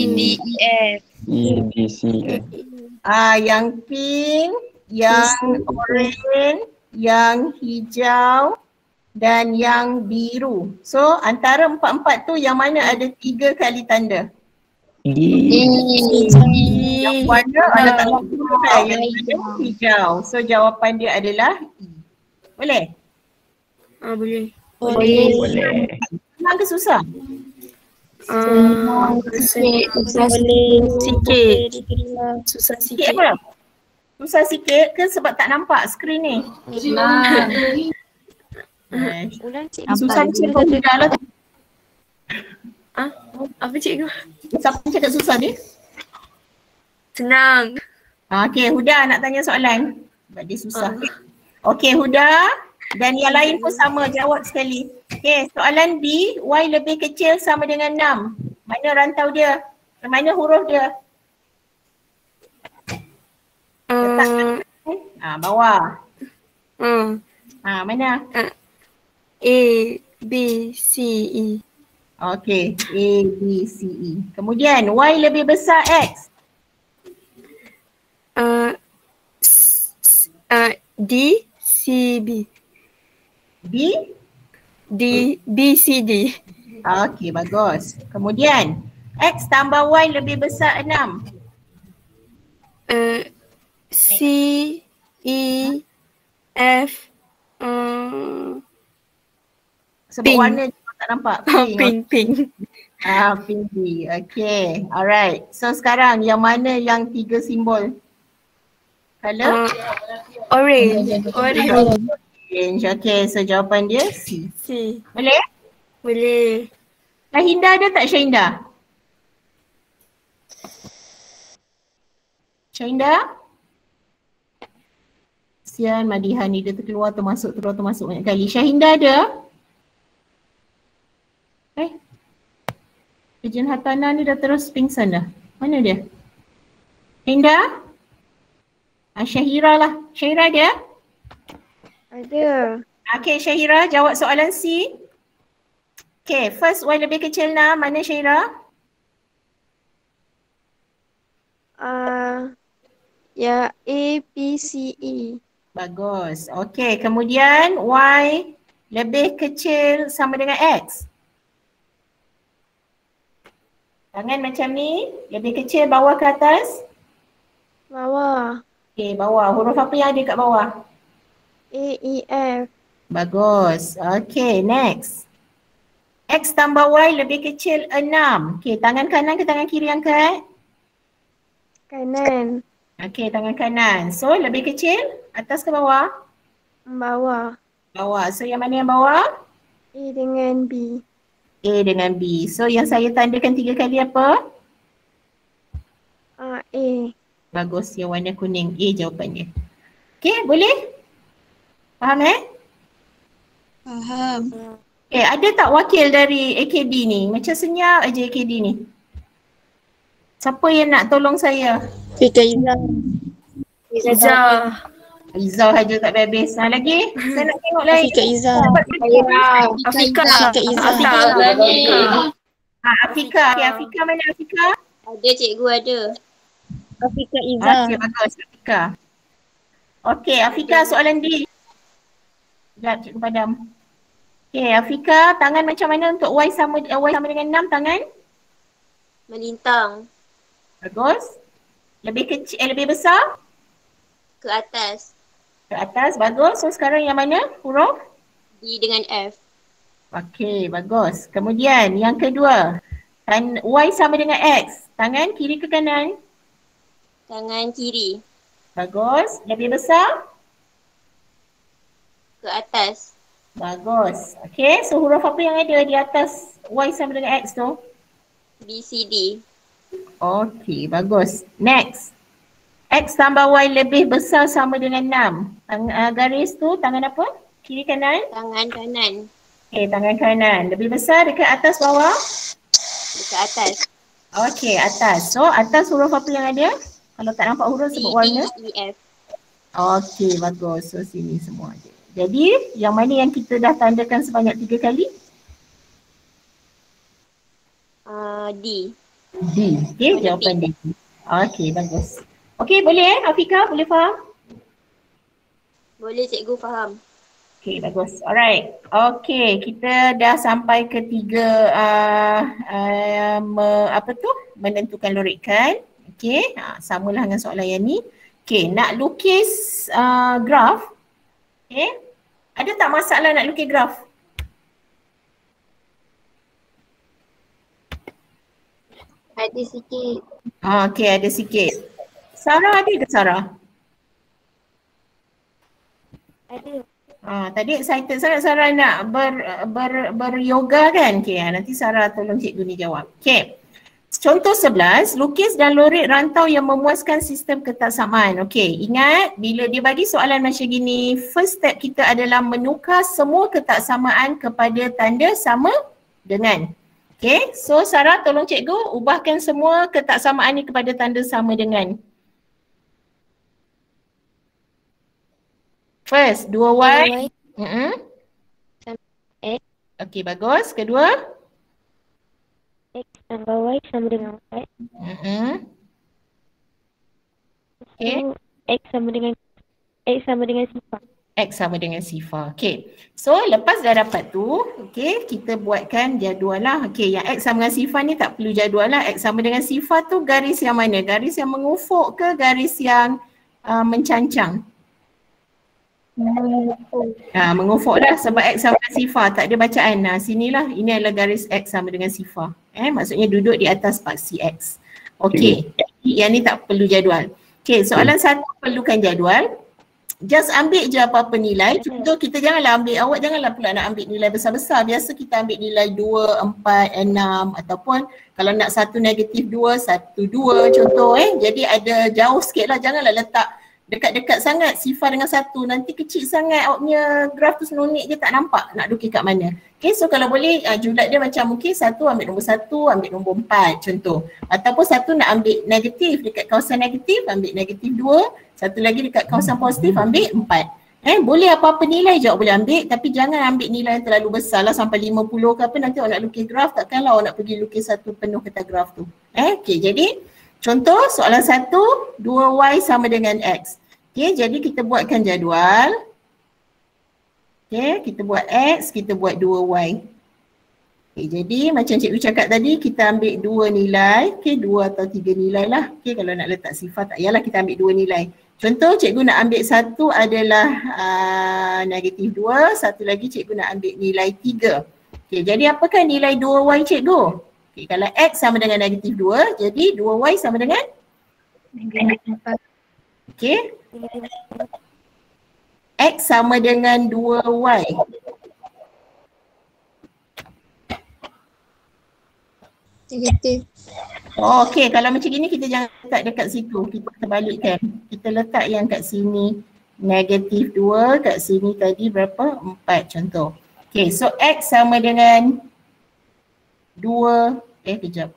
D, E, F. E, B, C, F. Yang pink, yang orange, yang hijau dan yang biru. So antara empat-empat tu yang mana ada 3 kali tanda? Yang warna ada tanda biru kan, yang ada hijau. So jawapan dia adalah E. Boleh? Boleh. Boleh. Senang ke susah? Sikit. Susah Sikit sikit. apa? Susah sikit ke sebab tak nampak skrin ni? Ulang cik. Susah macam kau tidak lah. Apa cikgu? Siapa cakap susah ni? Senang. Okay, Huda nak tanya soalan. Sebab dia susah. Okay, Huda dan yang lain pun sama, jawab sekali. Okay, soalan B, Y lebih kecil sama dengan 6. Mana rantau dia? Mana huruf dia? Letak bawah. Mana? A, B, C, E. Okay, A, B, C, E. Kemudian, Y lebih besar X. D, C, B. B? D, B, C, D. Okay, bagus. Kemudian, X tambah Y lebih besar 6. C, E, F, Sebab pink. warna je tak nampak. pink. Pink. Okay, alright. So sekarang yang mana yang 3 simbol? Color? Orange. Okay, so jawapan dia C. C. Boleh? Boleh. Syahinda ada tak Syahinda? Syahinda? Sian Madihan ni dia terkeluar termasuk banyak kali. Syahinda ada? Ejen Hatana ni dah terus pingsan dah. Mana dia? Syahinda? Syahira lah. Syahira dia? Ada. Okay, Syahira jawab soalan C. Okay, first Y lebih kecil 6. Mana Syahira? Ya, A, B, C, E. Bagus. Okay, kemudian Y lebih kecil sama dengan X. Tangan macam ni, lebih kecil bawah ke atas? Bawah. Okay, bawah. Huruf apa yang ada kat bawah? A, E, F. Bagus. Okay, next. X tambah Y lebih kecil 6. Okey, tangan kanan ke tangan kiri angkat? Kanan. Okey, tangan kanan. So, lebih kecil atas ke bawah? Bawah. Bawah. So, yang mana yang bawah? A dengan B. A dengan B. So, yang saya tandakan 3 kali apa? A. Bagus, yang warna kuning. A jawapannya. Okey, boleh? Faham Faham. Okay, ada tak wakil dari AKD ni? Macam senyap aja AKD ni. Siapa yang nak tolong saya? Fika Izzah. Izzah. Izzah saja tak habis. Lagi? Saya nak tengok lain. Fika Izzah. Afika. Fika Izzah. Afika. Okay, Afika mana Afika? Ada cikgu ada. Fika Izzah. Okey, bagus Afika. Okey, Afika soalan D. Sekejap, cikgu padam. Okey, Afika, tangan macam mana untuk Y sama dengan 6 tangan? Melintang. Bagus. Lebih kecil, lebih besar? Ke atas. Ke atas, bagus. So sekarang yang mana huruf? D dengan F. Okey, bagus. Kemudian yang kedua, Y sama dengan X. Tangan kiri ke kanan? Tangan kiri. Bagus. Lebih besar? Ke atas. Bagus. Okey, so huruf apa yang ada di atas Y sama dengan X tu? B, C, D. Okey, bagus. Next. X tambah Y lebih besar sama dengan 6. Garis tu tangan apa? Kiri kanan? Tangan kanan. Okey, tangan kanan. Lebih besar dekat atas bawah? Dekat atas. Okey, atas. So atas huruf apa yang ada? Kalau tak nampak huruf sebut warna. D, E, F. Okey, bagus. So sini semua ada. Jadi yang mana yang kita dah tandakan sebanyak 3 kali? D. D. Okey, jawapan D. Okey, bagus. Okey, boleh Afika? Boleh faham? Boleh cikgu faham. Okey, bagus. Alright. Okey, kita dah sampai ke 3 menentukan lorikan. Okey, samalah dengan soalan yang ni. Okey, nak lukis graf. Okey. Ada tak masalah nak lukis graf? Ada sikit. Okey, ada sikit. Sarah ada ke Sarah? Ada. Tadi excited sangat Sarah nak beryoga kan? Okey, nanti Sarah tolong cikgu ni jawab. Okey. Contoh 11, lukis dan lorik rantau yang memuaskan sistem ketaksamaan. Okey, ingat bila dia bagi soalan macam gini, first step kita adalah menukar semua ketaksamaan kepada tanda sama dengan. Okey, so Sarah tolong cikgu ubahkan semua ketaksamaan ni kepada tanda sama dengan. First, 2Y. X. Okey, bagus. Kedua. X tambah Y sama dengan 4. Okey. X sama dengan sifar. X sama dengan sifar. Okey. So lepas dah dapat tu, okey, kita buatkan jadual lah. Okey, yang X sama dengan sifar ni tak perlu jadual lah. X sama dengan sifar tu garis yang mana? Garis yang mengufuk ke garis yang mencancang? Mengufuk lah sebab X sama dengan sifar, tak ada bacaan. Sinilah, ini adalah garis X sama dengan sifar. Maksudnya duduk di atas paksi X. Okey, yang ni tak perlu jadual. Okey, soalan 1 perlukan jadual. Just ambil je apa-apa nilai. Contoh kita awak janganlah pula nak ambil nilai besar-besar. Biasa kita ambil nilai 2, 4, 6 ataupun kalau nak 1 negatif 2, 1, 2 contoh Jadi ada jauh sikit lah, janganlah letak dekat-dekat sangat sifar dengan 1. Nanti kecil sangat awak punya graf tu senonit je tak nampak nak lukis kat mana. Okay, so kalau boleh julat dia macam mungkin 1 ambil nombor 1, ambil nombor 4 contoh. Ataupun 1 nak ambil negatif dekat kawasan negatif, ambil negatif 2. 1 lagi dekat kawasan positif, ambil 4. Boleh apa-apa nilai je awak boleh ambil, tapi jangan ambil nilai yang terlalu besar lah sampai 50 ke apa, nanti awak nak lukis graf takkanlah awak nak pergi lukis 1 penuh peta graf tu. Okay, jadi contoh soalan 1, 2Y sama dengan X. Okay, jadi kita buatkan jadual. Okay, kita buat X, kita buat 2Y. Okay, jadi macam cikgu cakap tadi, kita ambil 2 nilai. Okay, 2 atau 3 nilai lah. Okay, kalau nak letak sifar tak payahlah kita ambil 2 nilai. Contoh cikgu nak ambil 1 adalah negatif 2, 1 lagi cikgu nak ambil nilai 3. Okey, jadi apakah nilai 2y cikgu? Okey, kalau x sama dengan negatif 2, jadi 2y sama dengan? Okey. X sama dengan 2y. Negatif. Oh, okey, kalau macam gini kita jangan letak dekat situ. Kita terbalikkan. Kita letak yang kat sini negatif 2, kat sini tadi berapa? 4 contoh. Okey, so x sama dengan 2, kejap.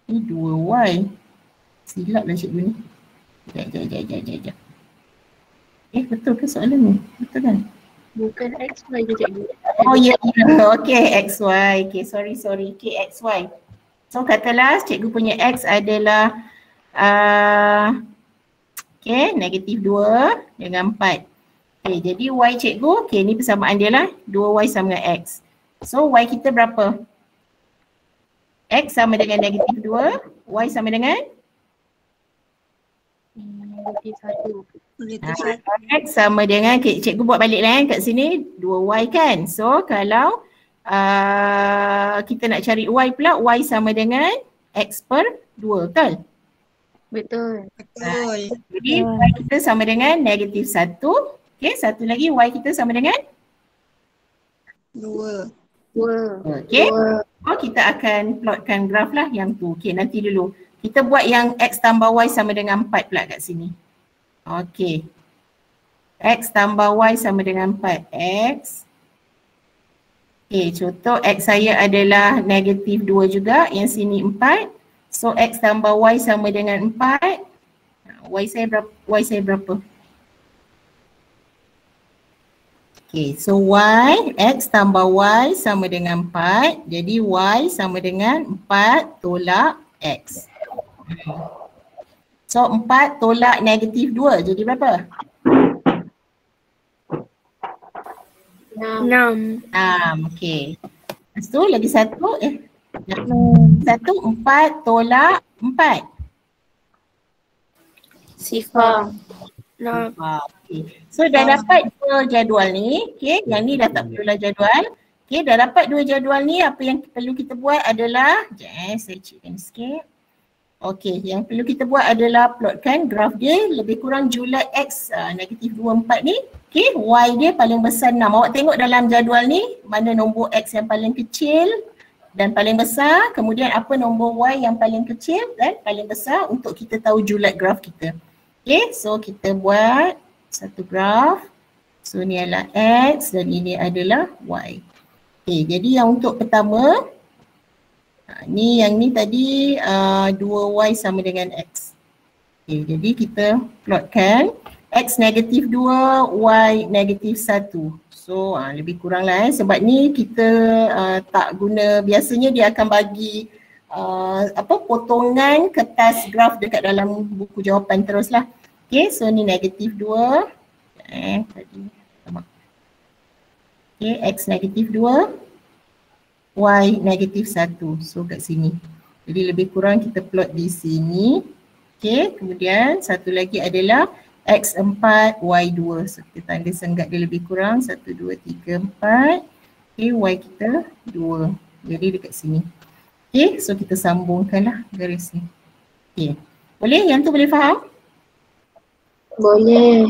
Ni 2y. Silap lah cikgu ni. Sekejap. Betul ke soalan ni? Betul kan? Bukan XY je cikgu. Oh ya, okey, xy. Okey, sorry. Okey, xy. So katalah cikgu punya x adalah negatif 2 dengan 4. Okey, jadi y cikgu, okey ni persamaan dia lah, 2y sama dengan x. So y kita berapa? X sama dengan negatif 2, y sama dengan? Negatif 1. X sama dengan, cikgu buat balik lah kat sini 2y kan. So kalau kita nak cari y pula, y sama dengan x per 2, betul? Betul. Jadi y kita sama dengan negatif 1. Okay, satu lagi y kita sama dengan? 2. Okay, so kita akan plotkan graf lah yang tu. Okay, nanti dulu. Kita buat yang x tambah y sama dengan 4 pula kat sini. Okay. X tambah y sama dengan 4. X. Okay, contoh x saya adalah negatif 2 juga. Yang sini 4. So x tambah y sama dengan 4. Y saya berapa? Okay, so y, x tambah y sama dengan 4. Jadi y sama dengan 4 tolak x. So 4 tolak negatif 2 jadi berapa? 6. 6, okey. Lepas tu lagi satu, 4 tolak 4. Sifar. Okay. So dah dapat dua jadual ni, okey. Yang ni dah tak perlulah jadual. Okey, dah dapat dua jadual ni, apa yang perlu kita buat adalah, saya cekkan sikit. Okey, yang perlu kita buat adalah plotkan graf dia lebih kurang julat x negatif 2, 4 ni. Okey, y dia paling besar 6. Awak tengok dalam jadual ni mana nombor x yang paling kecil dan paling besar. Kemudian apa nombor y yang paling kecil dan paling besar untuk kita tahu julat graf kita. Okey, so kita buat satu graf. So ni adalah x dan ini adalah y. Okey, jadi yang untuk pertama, ni yang ni tadi 2y sama dengan x. Okay, jadi kita plotkan x negatif 2, y negatif 1. So lebih kurang lah sebab ni kita tak guna, biasanya dia akan bagi potongan kertas graf dekat dalam buku jawapan terus lah. Okay, so ni negatif 2. Tadi sama. Okay, x negatif 2. Y negatif 1. So kat sini. Jadi lebih kurang kita plot di sini. Okay, kemudian satu lagi adalah x 4, y 2. So kita tanda senggak dia lebih kurang 1, 2, 3, 4. Okay, y kita 2. Jadi dekat sini. Okay, so kita sambungkanlah garis ni. Okay, boleh? Yang tu boleh faham? Boleh.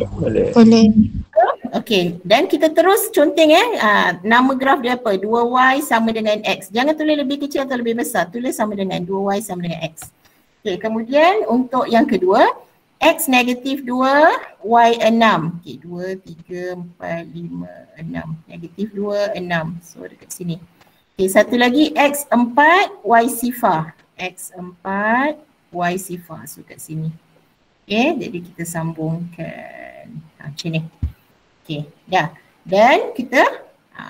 Okey, dan kita terus conteng nama graf dia apa? 2y sama dengan x. Jangan tulis lebih kecil atau lebih besar. Tulis sama dengan 2y sama dengan x. Okey, kemudian untuk yang kedua, x negatif 2, y 6. Okey, 2, 3, 4, 5, 6. Negatif 2, 6. So dekat sini. Okey, satu lagi x 4, y sifar. X 4, y sifar. So kat sini. Okey, jadi kita sambungkan macam ni. Okey, dah. Dan kita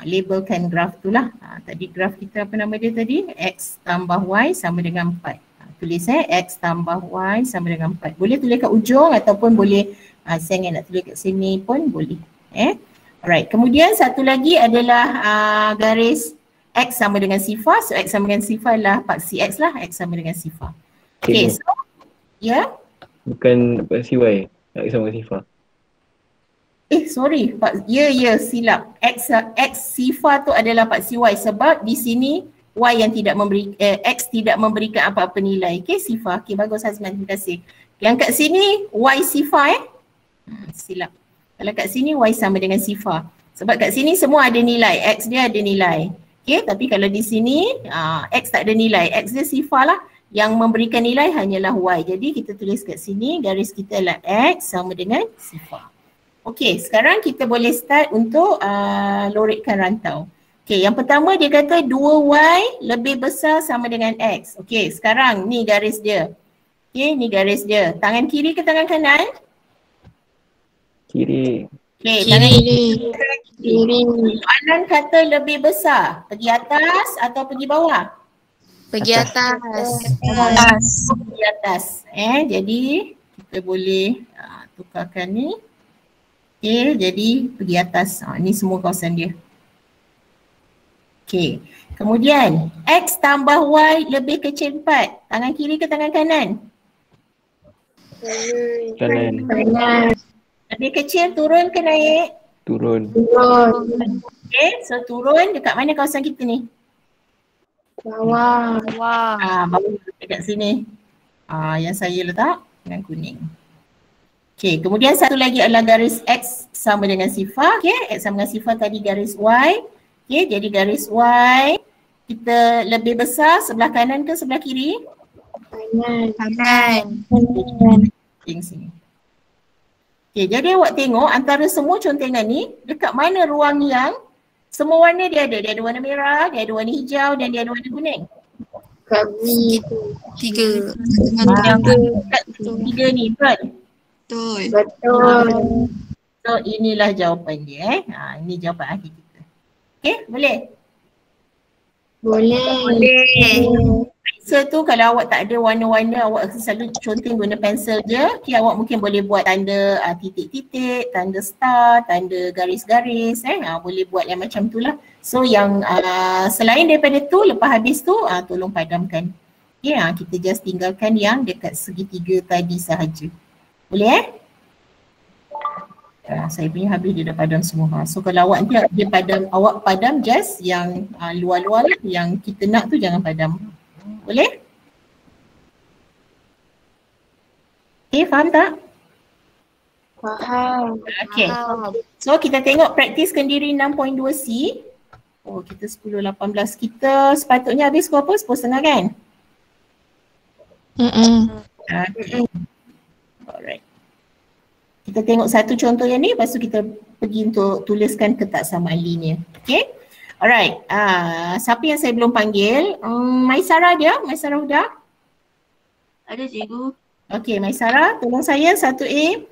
labelkan graf tu lah. Tadi graf kita apa nama dia tadi? X tambah Y sama dengan 4. Tulis X tambah Y sama dengan 4. Boleh tulis kat ujung ataupun boleh saya nak tulis kat sini pun boleh. Alright, kemudian satu lagi adalah garis X sama dengan sifar. So X sama dengan sifar adalah paksi X lah. X sama dengan sifar. Okay, so ya. Bukan paksi Y. X sama dengan sifar. Sorry, Pak. Ya, silap. X sifar tu adalah Pak CY sebab di sini Y yang tidak memberi, X tidak memberikan apa-apa nilai. Okay, sifar. Okay, bagus Hazman. Terima kasih. Yang kat sini Y sifar silap. Kalau kat sini Y sama dengan sifar. Sebab kat sini semua ada nilai. X dia ada nilai. Okay, tapi kalau di sini X tak ada nilai. X dia sifar lah. Yang memberikan nilai hanyalah Y. Jadi kita tulis kat sini garis kita adalah X sama dengan sifar. Okey, sekarang kita boleh start untuk loretkan rantau. Okey, yang pertama dia kata 2Y lebih besar sama dengan X. Okey, sekarang ni garis dia. Okey, ni garis dia. Tangan kiri ke tangan kanan? Kiri. Okey, tangan kiri. Soalan kata lebih besar. Pergi atas atau pergi bawah? Pergi atas. Pergi atas. Jadi kita boleh tukarkan ni. Okay, jadi pergi atas. Ni semua kawasan dia. Okay. Kemudian X tambah Y lebih kecil 4. Tangan kiri ke tangan kanan? Kanan. Lebih kecil turun ke naik? Turun. Okay, so turun dekat mana kawasan kita ni? Bawah. Bawah dekat sini. Yang saya letak dengan kuning. Okay, kemudian satu lagi adalah garis X sama dengan sifar. Okay, X sama dengan sifar tadi garis Y. Okay, jadi garis Y kita lebih besar sebelah kanan ke sebelah kiri? Kanan. Sini. Okay, jadi awak tengok antara semua contengan ni dekat mana ruang yang semua warna dia ada. Dia ada warna merah, dia ada warna hijau dan dia ada warna kuning. Kami Tiga. Tiga ni, betul? betul. So inilah jawapan dia. Ini jawapan akhir kita. Okay, boleh? Boleh. Pensel tu kalau awak tak ada warna-warna, awak selalu conteng guna pensel je. Okay, awak mungkin boleh buat tanda titik-titik, tanda star, tanda garis-garis. Boleh buat yang macam tu lah. So yang selain daripada tu, lepas habis tu tolong padamkan. Okay, kita just tinggalkan yang dekat segitiga tadi sahaja. Boleh saya punya habis dia dah padam semua. So kalau awak nanti dia padam, awak padam just yang luar-luar lah. Yang kita nak tu jangan padam. Boleh? Okay, faham tak? Faham. Okay. So kita tengok praktis kendiri 6.2C. Oh, kita 10.18. Kita sepatutnya habis pukul apa? 10.30 kan? Okay. Alright. Kita tengok satu contoh yang ni, lepas tu kita pergi untuk tuliskan ketaksamaan linear. Okay. Alright. Siapa yang saya belum panggil? Maisara dia? Maisara Huda? Ada cikgu. Okay, Maisara, tolong saya 1A.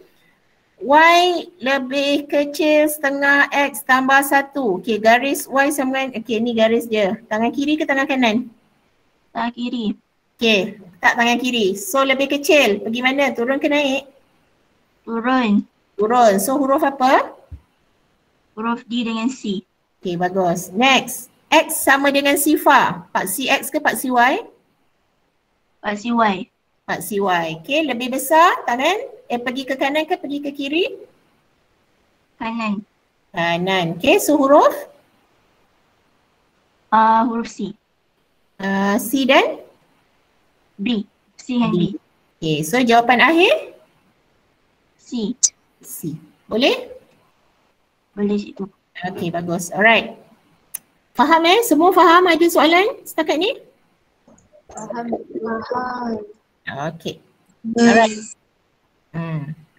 Y lebih kecil setengah X tambah 1. Okay, garis Y sama dengan, okay ni garis dia. Tangan kiri ke tangan kanan? Tangan kiri. Okay, tak tangan kiri. So lebih kecil, pergi mana? Turun ke naik? Turun. Turun. So huruf apa? Huruf D dengan C. Okay, bagus. Next. X sama dengan sifar. Pak CX ke Pak CY? Pak CY. Pak CY. Okay, lebih besar tangan. Pergi ke kanan ke pergi ke kiri? Kanan. Kanan. Okay, so huruf? Huruf C. C dan? B. C dengan B. Okay, so jawapan akhir? C. C. Boleh? Boleh cikgu. Okay, bagus. Alright. Faham Semua faham? Ada soalan setakat ni? Faham. Okay. Alright.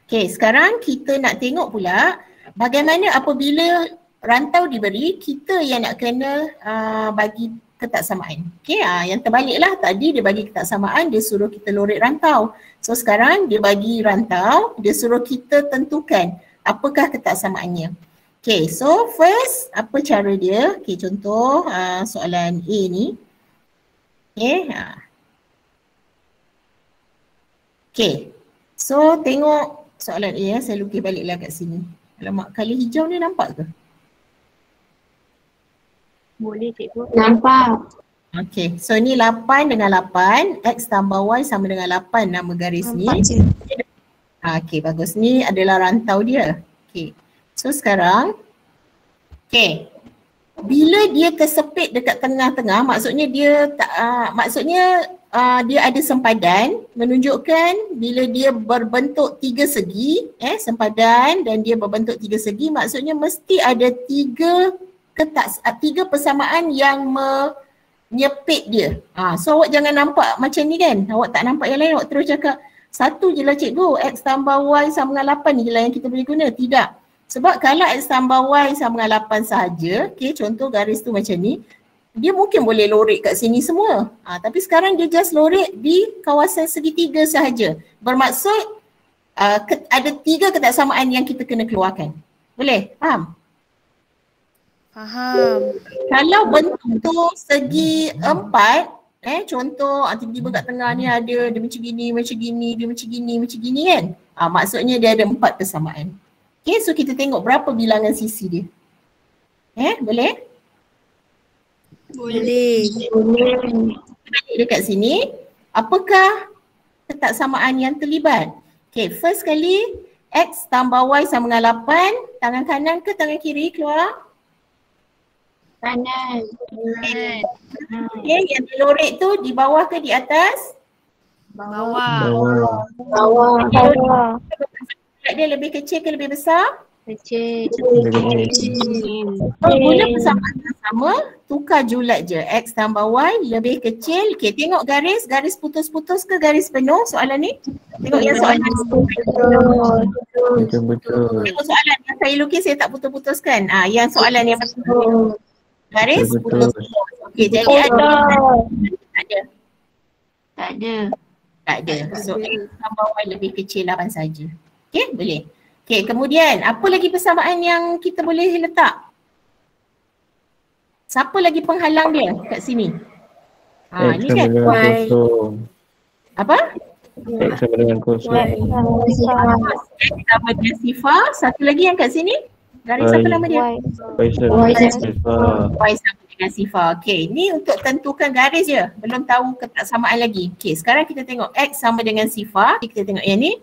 Okay, sekarang kita nak tengok pula bagaimana apabila rantau diberi, kita yang nak kena bagi ketaksamaan. Okay, yang terbalik lah. Tadi dia bagi ketaksamaan, dia suruh kita loret rantau. So sekarang dia bagi rantau, dia suruh kita tentukan apakah ketaksamaannya. Okay, so first apa cara dia? Okay, contoh soalan A ni. Okay, okay, so tengok soalan A saya lukis baliklah kat sini. Alamak, colour hijau ni nampak ke? Boleh cikgu. Nampak. Okay, so ni 8 dengan 8, X tambah Y sama dengan 8 nama garis ni. Okay, bagus. Ni adalah rantau dia. Okay, So sekarang, okay, bila dia tersepit dekat tengah-tengah, maksudnya dia tak, dia ada sempadan, menunjukkan bila dia berbentuk tiga segi, sempadan dan dia berbentuk tiga segi, maksudnya mesti ada tiga persamaan yang menyepit dia. So awak jangan nampak macam ni kan, awak tak nampak yang lain, awak terus cakap satu je lah cikgu, X tambah Y sama dengan 8 je lah yang kita boleh guna. Tidak. Sebab kalau X tambah Y sama dengan 8 sahaja, okay, contoh garis tu macam ni, dia mungkin boleh lorek kat sini semua. Tapi sekarang dia just lorek di kawasan segitiga sahaja. Bermaksud ada tiga ketaksamaan yang kita kena keluarkan. Boleh? Faham? Faham. Kalau bentuk segi 4, contoh tiba-tiba kat tengah ni ada dia macam gini, macam gini, dia macam gini, macam gini kan. Maksudnya dia ada 4 persamaan. Okay, so kita tengok berapa bilangan sisi dia. Boleh? Boleh. Dekat sini, apakah ketaksamaan yang terlibat? Okay, first kali X tambah Y sama dengan 8, tangan kanan ke tangan kiri keluar? Kanan. Okay, yang dilorek tu di bawah ke di atas? Bawah. Bawah. Dia lebih kecil ke lebih besar? Kecil. Guna persamaan yang sama, tukar julat je. X tambah Y lebih kecil. Okay, tengok garis putus-putus ke garis penuh soalan ni? Tengok yang soalan ni. Betul. Tengok soalan yang saya lukis saya tak putus-putuskan. Yang soalan yang betul. Garis putus-putus. Okay, jadi ada? Tak ada. So X tambah Y lebih kecil 8 saja. Okay, boleh. Okay, kemudian apa lagi persamaan yang kita boleh letak? Siapa lagi penghalang dia kat sini? Ni kan Y. Apa? X sama dengan kosong. X sama dengan sifar. Satu lagi yang kat sini? Garis apa nama dia? Y sama dengan sifar. Okay, ni untuk tentukan garis je. Belum tahu ketaksamaan lagi. Okay, sekarang kita tengok X sama dengan sifar. Kita tengok yang ni.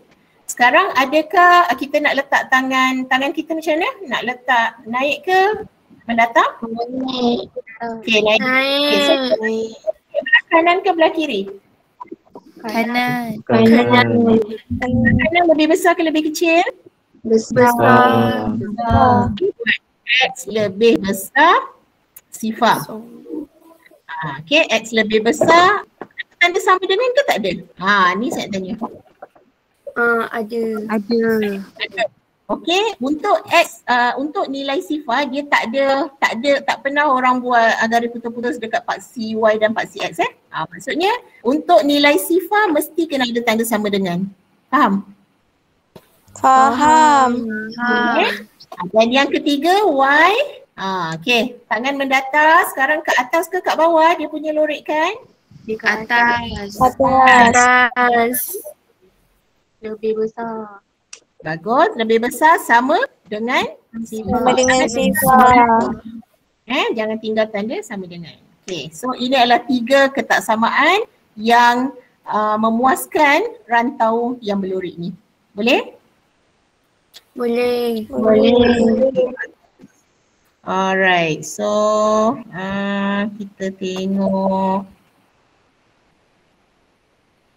Sekarang adakah kita nak letak tangan kita macam mana? Nak letak naik ke mendatang? Naik. Okay, naik. Okay, so belah kanan ke belah kiri? Kanan. Kanan lebih besar ke lebih kecil? Besar. X lebih besar sifar. Okay, X lebih besar. Tanda sama dengan ke tak ada? Ni saya tanya. Ada. Okey, untuk X, untuk nilai sifar dia tak pernah orang buat garis putus-putus dekat paksi Y dan paksi X maksudnya untuk nilai sifar mesti kena ada tanda sama dengan. Faham? Okay. Dan yang ketiga Y. Okey, tangan mendatar sekarang ke atas ke kat bawah dia punya lorekan? Di atas. Lebih besar. Bagus, lebih besar sama dengan Sama dengan sifar. Jangan tinggal tanda sama dengan. Okay, so ini adalah 3 ketaksamaan yang memuaskan rantau yang berlorek ni. Boleh? Boleh. Alright, so kita tengok.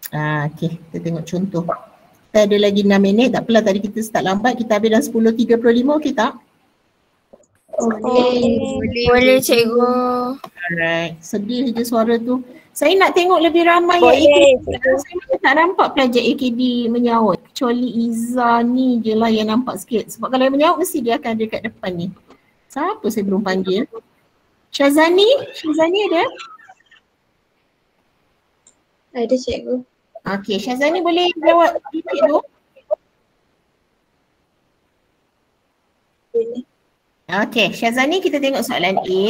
Okay, kita tengok contoh. Kita ada lagi 6 minit, tak apalah tadi kita start lambat, kita habis dah 10.35, okey tak? Boleh cikgu. Alright, sedih je suara tu. Saya nak tengok lebih ramai yang AKD. Saya macam tak nampak pelajar AKD menyaut. Kecuali Iza ni je lah yang nampak sikit. Sebab kalau yang menyaut mesti dia akan dekat depan ni. Siapa saya belum panggil? Syazani ada? Ada cikgu. Okey, Syazani boleh jawab sikit dulu? Okey, Syazani kita tengok soalan A.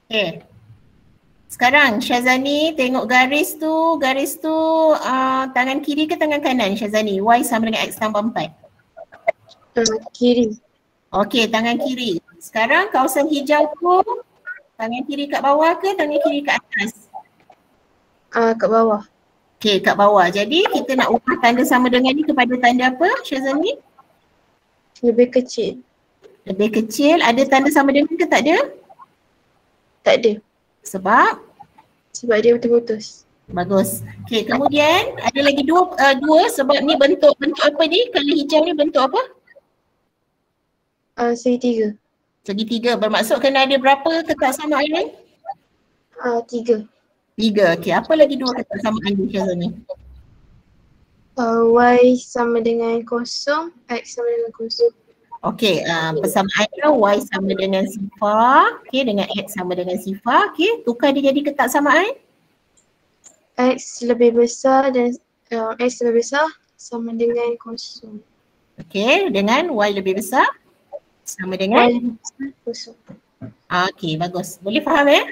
Okey. Sekarang Syazani tengok garis tu tangan kiri ke tangan kanan Syazani? Y sama dengan X tambah 4. Kiri. Okey, tangan kiri. Sekarang kawasan hijau tu tangan kiri kat bawah ke tangan kiri kat atas? Kat bawah. Okey, kat bawah. Jadi kita nak ubah tanda sama dengan ni kepada tanda apa Syazani? Lebih kecil. Lebih kecil, ada tanda sama dengan ke tak ada? Tak ada. Sebab? Sebab dia terputus. Bagus. Okey, kemudian ada lagi dua sebab ni bentuk apa ni? Kalau hijau ni bentuk apa? Segitiga. Segitiga. Bermaksud kena ada berapa ketaksamaan ni? 3. 3. Okey, apa lagi dua ketaksamaan di Syazani? Y sama dengan kosong, X sama dengan kosong. Okey, persamaannya Y sama dengan sifar, okey, dengan X sama dengan sifar, okey, tukar dia jadi ketaksamaan. X lebih besar dan X lebih besar sama dengan kosong. Okey, dengan Y lebih besar sama dengan? Y lebih besar kosong. Okey, bagus. Boleh faham ya?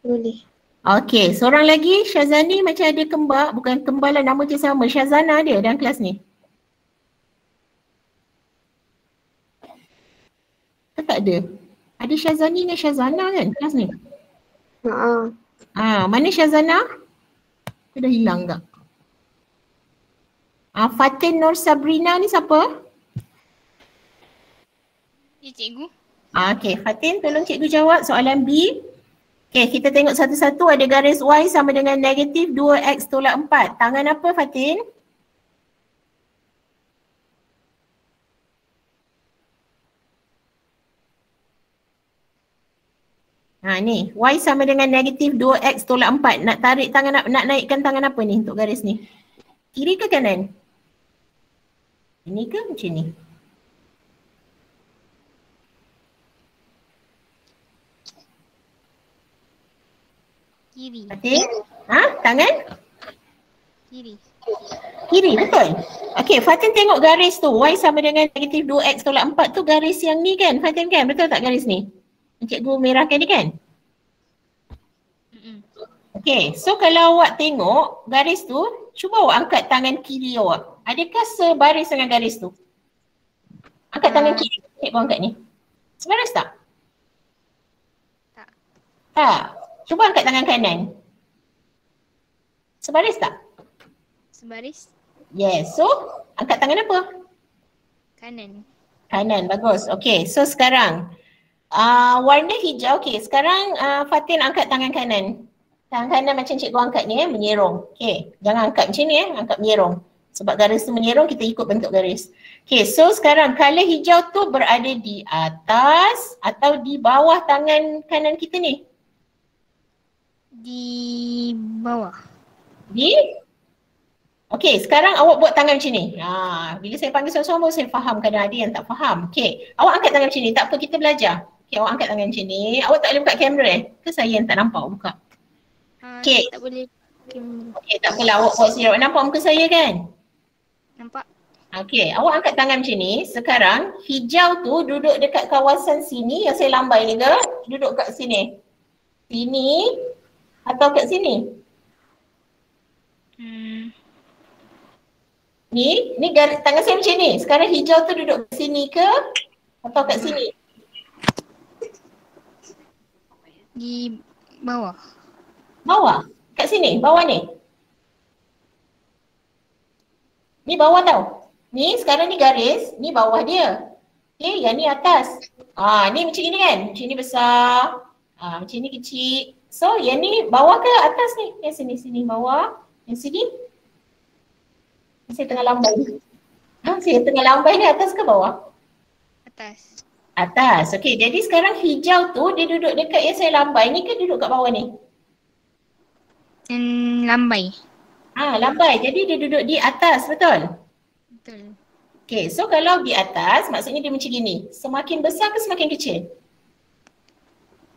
Boleh. Okey, seorang lagi Syazani macam ada kembar, bukan kembar lah, nama dia sama. Syazana ada dalam kelas ni? Tak ada. Ada Syazani dengan Syazana kan kelas ni? Mana Syazana? Dia dah hilang tak? Fatin Nur Sabrina ni siapa? Ya cikgu. Okey, Fatin tolong cikgu jawab soalan B. Okey, kita tengok satu-satu, ada garis Y sama dengan negatif 2X tolak 4. Tangan apa Fatin? Ni, Y sama dengan negatif 2X tolak 4. Nak tarik tangan, nak naikkan tangan apa ni untuk garis ni? Kiri ke kanan? Ini ke macam ni? Kiri. Fatin? Tangan? Kiri. Kiri, betul? Okey, Fatin tengok garis tu. Y sama dengan negatif 2X tolak 4 tu garis yang ni kan? Fatin kan? Betul tak garis ni? Cikgu merahkan ni kan? Okey, so kalau awak tengok garis tu, cuba awak angkat tangan kiri awak. Adakah sebaris dengan garis tu? Angkat tangan kiri. Cikgu angkat ni. Sebaris tak? Tak. Tak. Cuba angkat tangan kanan. Sebaris tak? Sebaris. Yes. So, angkat tangan apa? Kanan. Kanan. Bagus. Okey. So, sekarang warna hijau. Okey. Sekarang Fatin angkat tangan kanan. Tangan kanan macam cikgu angkat ni menyerong. Okey. Jangan angkat macam ni angkat menyerong. Sebab garis tu menyerong, kita ikut bentuk garis. Okey. So, sekarang color hijau tu berada di atas atau di bawah tangan kanan kita ni? Di bawah. Okey, sekarang awak buat tangan macam ni. Bila saya panggil seorang-seorang baru saya faham, kadang ada yang tak faham. Okey, awak angkat tangan macam ni. Tak apa, kita belajar. Okey, awak angkat tangan macam ni. Awak tak boleh buka kamera Ke saya yang tak nampak buka? Okey. Tak boleh. Okey, tak apalah, awak buat sendiri. Awak nampak muka saya kan? Nampak. Okey, awak angkat tangan macam ni. Sekarang hijau tu duduk dekat kawasan sini yang saya lambai ni ke? Duduk kat sini. Sini atau kat sini? Ni garis tangan saya macam ni. Sekarang hijau tu duduk kat sini ke? Atau kat sini? Di bawah. Bawah? Kat sini? Bawah ni? Ni bawah tau. Ni sekarang ni garis, ni bawah dia. Okay, yang ni atas. Ni macam ni kan? Macam ni besar. Macam ni kecil. So, yang ni bawah ke atas ni? Yang sini bawah. Yang sini? Saya tengah lambai ni. Saya tengah lambai ni atas ke bawah? Atas. Atas. Okey, jadi sekarang hijau tu dia duduk dekat yang saya lambai ni ke duduk kat bawah ni? Lambai. Lambai. Jadi dia duduk di atas, betul? Betul. Okey, so kalau di atas maksudnya dia macam gini. Semakin besar ke semakin kecil?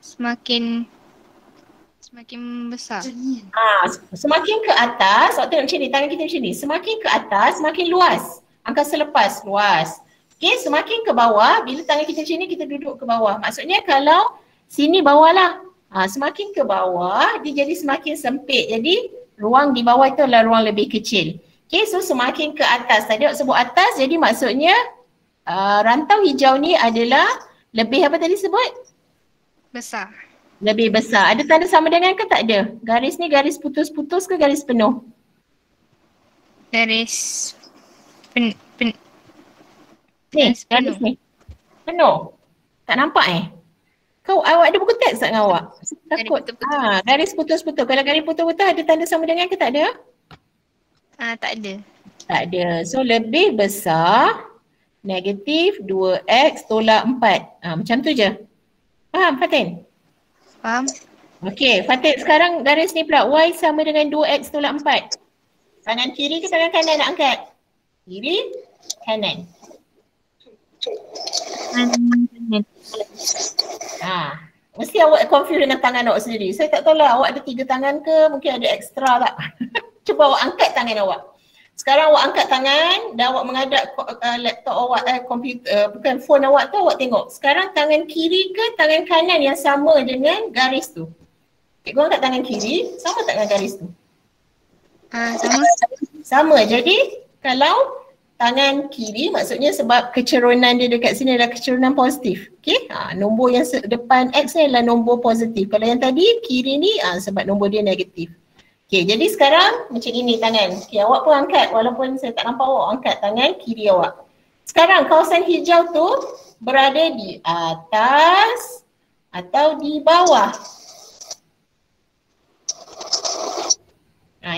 Semakin besar. Semakin ke atas, awak tengok macam ni, tangan kita macam ni. Semakin ke atas, semakin luas. Angkasa lepas, luas. Okey, semakin ke bawah, bila tangan kita macam ni, kita duduk ke bawah. Maksudnya kalau sini bawah lah. Semakin ke bawah, dia jadi semakin sempit. Jadi ruang di bawah itu adalah ruang lebih kecil. Okey, so semakin ke atas. Tadi awak sebut atas, jadi maksudnya rantau hijau ni adalah lebih apa tadi sebut? Besar. Lebih besar. Ada tanda sama dengan ke tak ada? Garis ni garis putus-putus ke garis penuh? Garis Ni, Garis penuh. garis ni. Penuh. Tak nampak awak ada buku teks tak dengan awak? Takut. putus-putus. Garis putus-putus. Kalau garis putus-putus ada tanda sama dengan ke tak ada? Tak ada. Tak ada. So lebih besar negatif 2x tolak 4. Macam tu je. Faham Fatin? Faham? Okey, Fatin sekarang garis ni pula. Y sama dengan 2x tolak 4. Tangan kiri ke tangan kanan nak angkat? Kiri, kanan. Mesti awak confuse dengan tangan awak sendiri. Saya tak tahu lah awak ada 3 tangan ke, mungkin ada ekstra tak. Cuba awak angkat tangan awak. Sekarang awak angkat tangan dan awak menghadap laptop awak, komputer, bukan phone awak tu, awak tengok. Sekarang tangan kiri ke tangan kanan yang sama dengan garis tu? Cikgu angkat tangan kiri, sama tak dengan garis tu? Sama. Sama. Jadi kalau tangan kiri maksudnya sebab kecerunan dia dekat sini adalah kecerunan positif. Okey? Nombor yang depan X ni adalah nombor positif. Kalau yang tadi kiri ni sebab nombor dia negatif. Okey, jadi sekarang macam ini tangan. Okey, awak pun angkat walaupun saya tak nampak awak angkat tangan kiri awak. Sekarang kawasan hijau tu berada di atas atau di bawah?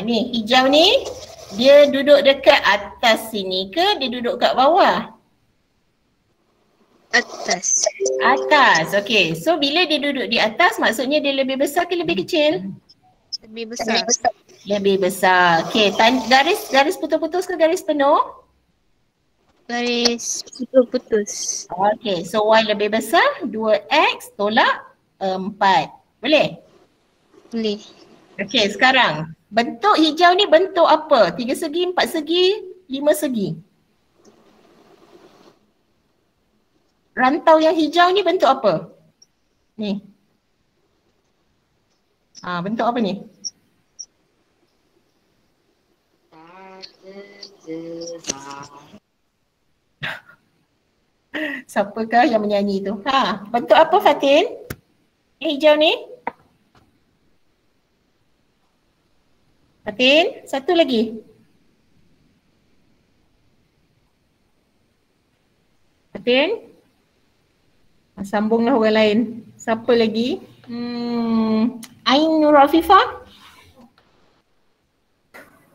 Ni hijau ni dia duduk dekat atas sini ke dia duduk kat bawah? Atas. Atas. Okey. So bila dia duduk di atas maksudnya dia lebih besar ke lebih kecil? Lebih besar. Lebih besar. Okey, garis putus-putus ke garis penuh? Garis putus-putus. Okey, so Y lebih besar 2x tolak 4. Boleh? Boleh. Okey, sekarang bentuk hijau ni bentuk apa? 3 segi, 4 segi, 5 segi? Rantau yang hijau ni bentuk apa? Ni. Bentuk apa ni? Siapakah yang menyanyi tu? Bentuk apa Fatin? Hijau ni? Fatin, satu lagi. Fatin? Sambunglah orang lain. Siapa lagi? Ain Nur Afifah?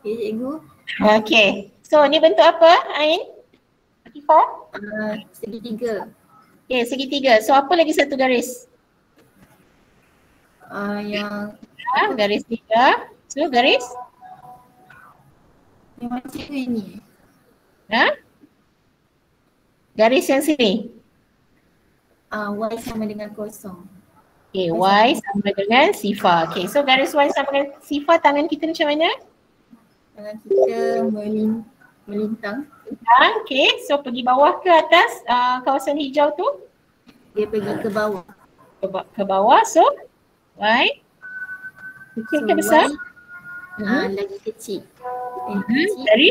Ya cikgu. Okay. So ni bentuk apa Ain? Afifah? Segitiga. Okay, segitiga. So apa lagi satu garis? Yang Garis 3. So garis? yang macam ini. Garis yang sini? Y sama dengan kosong. Okay, Y sama dengan sifar. Okay, so garis Y sama dengan sifar, tangan kita macam mana? Tangan kita melintang. Okay, so pergi bawah ke atas kawasan hijau tu? Dia pergi ke bawah. Ke bawah, so Y? Kecil ke besar? Lagi kecil. Kecil. Dari?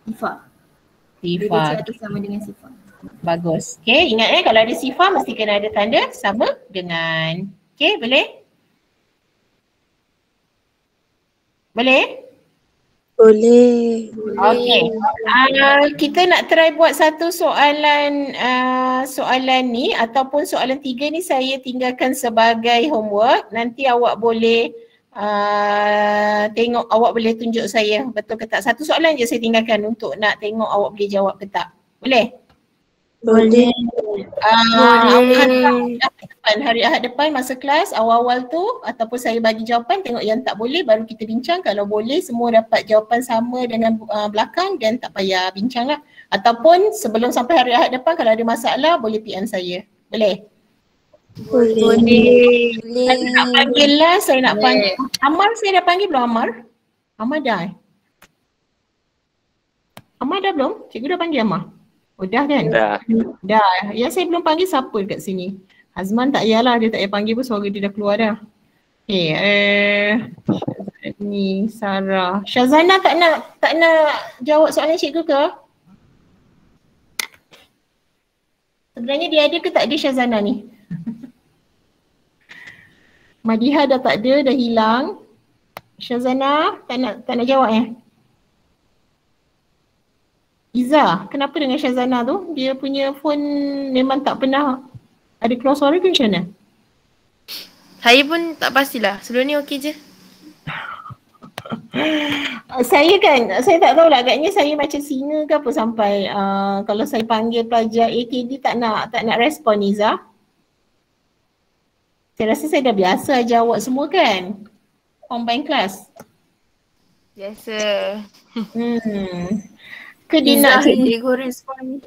Sifar. Sifar. Dia sama dengan sifar. Bagus. Okay, ingat kalau ada sifar mesti kena ada tanda sama dengan. Okay, boleh? Boleh? Boleh. Okay. Kita nak try buat satu soalan ni ataupun soalan 3 ni saya tinggalkan sebagai homework. Nanti awak boleh tengok, awak boleh tunjuk saya betul ke tak. Satu soalan je saya tinggalkan untuk nak tengok awak boleh jawab ke tak. Boleh? Boleh. Hari Ahad depan masa kelas awal-awal tu ataupun saya bagi jawapan, tengok yang tak boleh baru kita bincang. Kalau boleh semua dapat jawapan sama dengan belakang dan tak payah bincang lah. Ataupun sebelum sampai hari Ahad depan kalau ada masalah boleh PM saya. Boleh? Boleh. Saya nak panggil lah, saya nak panggil. Amar saya dah panggil belum Amar? Amar dah Amar dah belum? Cikgu dah panggil Amar? Oh dah kan? Dah. Yang saya belum panggil siapa dekat sini? Azman tak payahlah, dia tak payah panggil pun suara dia dah keluar dah. Okay, ni Sarah. Syazana tak nak jawab soalan cikgu ke? Sebenarnya dia ada ke tak ada Syazana ni? Madiha dah tak ada, dah hilang. Syazana tak nak jawab Iza, kenapa dengan Syazana tu? Dia punya phone memang tak pernah ada keluar suara ke macam mana? Saya pun tak pastilah. Sebelum ni okey je. Saya tak tahulah, agaknya saya macam singa ke apa sampai kalau saya panggil pelajar AKD tak nak respon Iza. Saya rasa saya dah biasa ajar awak semua kan? Combine class. Biasa. Ke dia nak cikgu respon.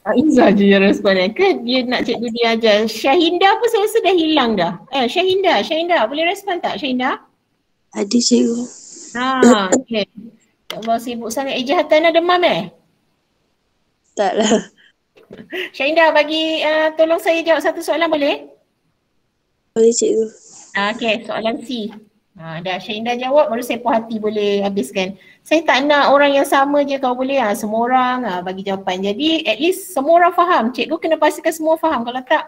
Izzah je yang respon ke dia nak cikgu dia ajar. Syahinda pun saya rasa dah hilang dah. Syahinda boleh respon tak Syahinda? Ada cikgu. Okay. Tak mau sibuk sangat. Hatana demam Taklah. Syahinda bagi tolong saya jawab satu soalan boleh? Boleh cikgu. Okay, soalan C. Dah Syahinda jawab baru saya puas hati boleh habiskan. Saya tak nak orang yang sama je kalau boleh semua orang bagi jawapan. Jadi at least semua orang faham. Cikgu kena pastikan semua faham. Kalau tak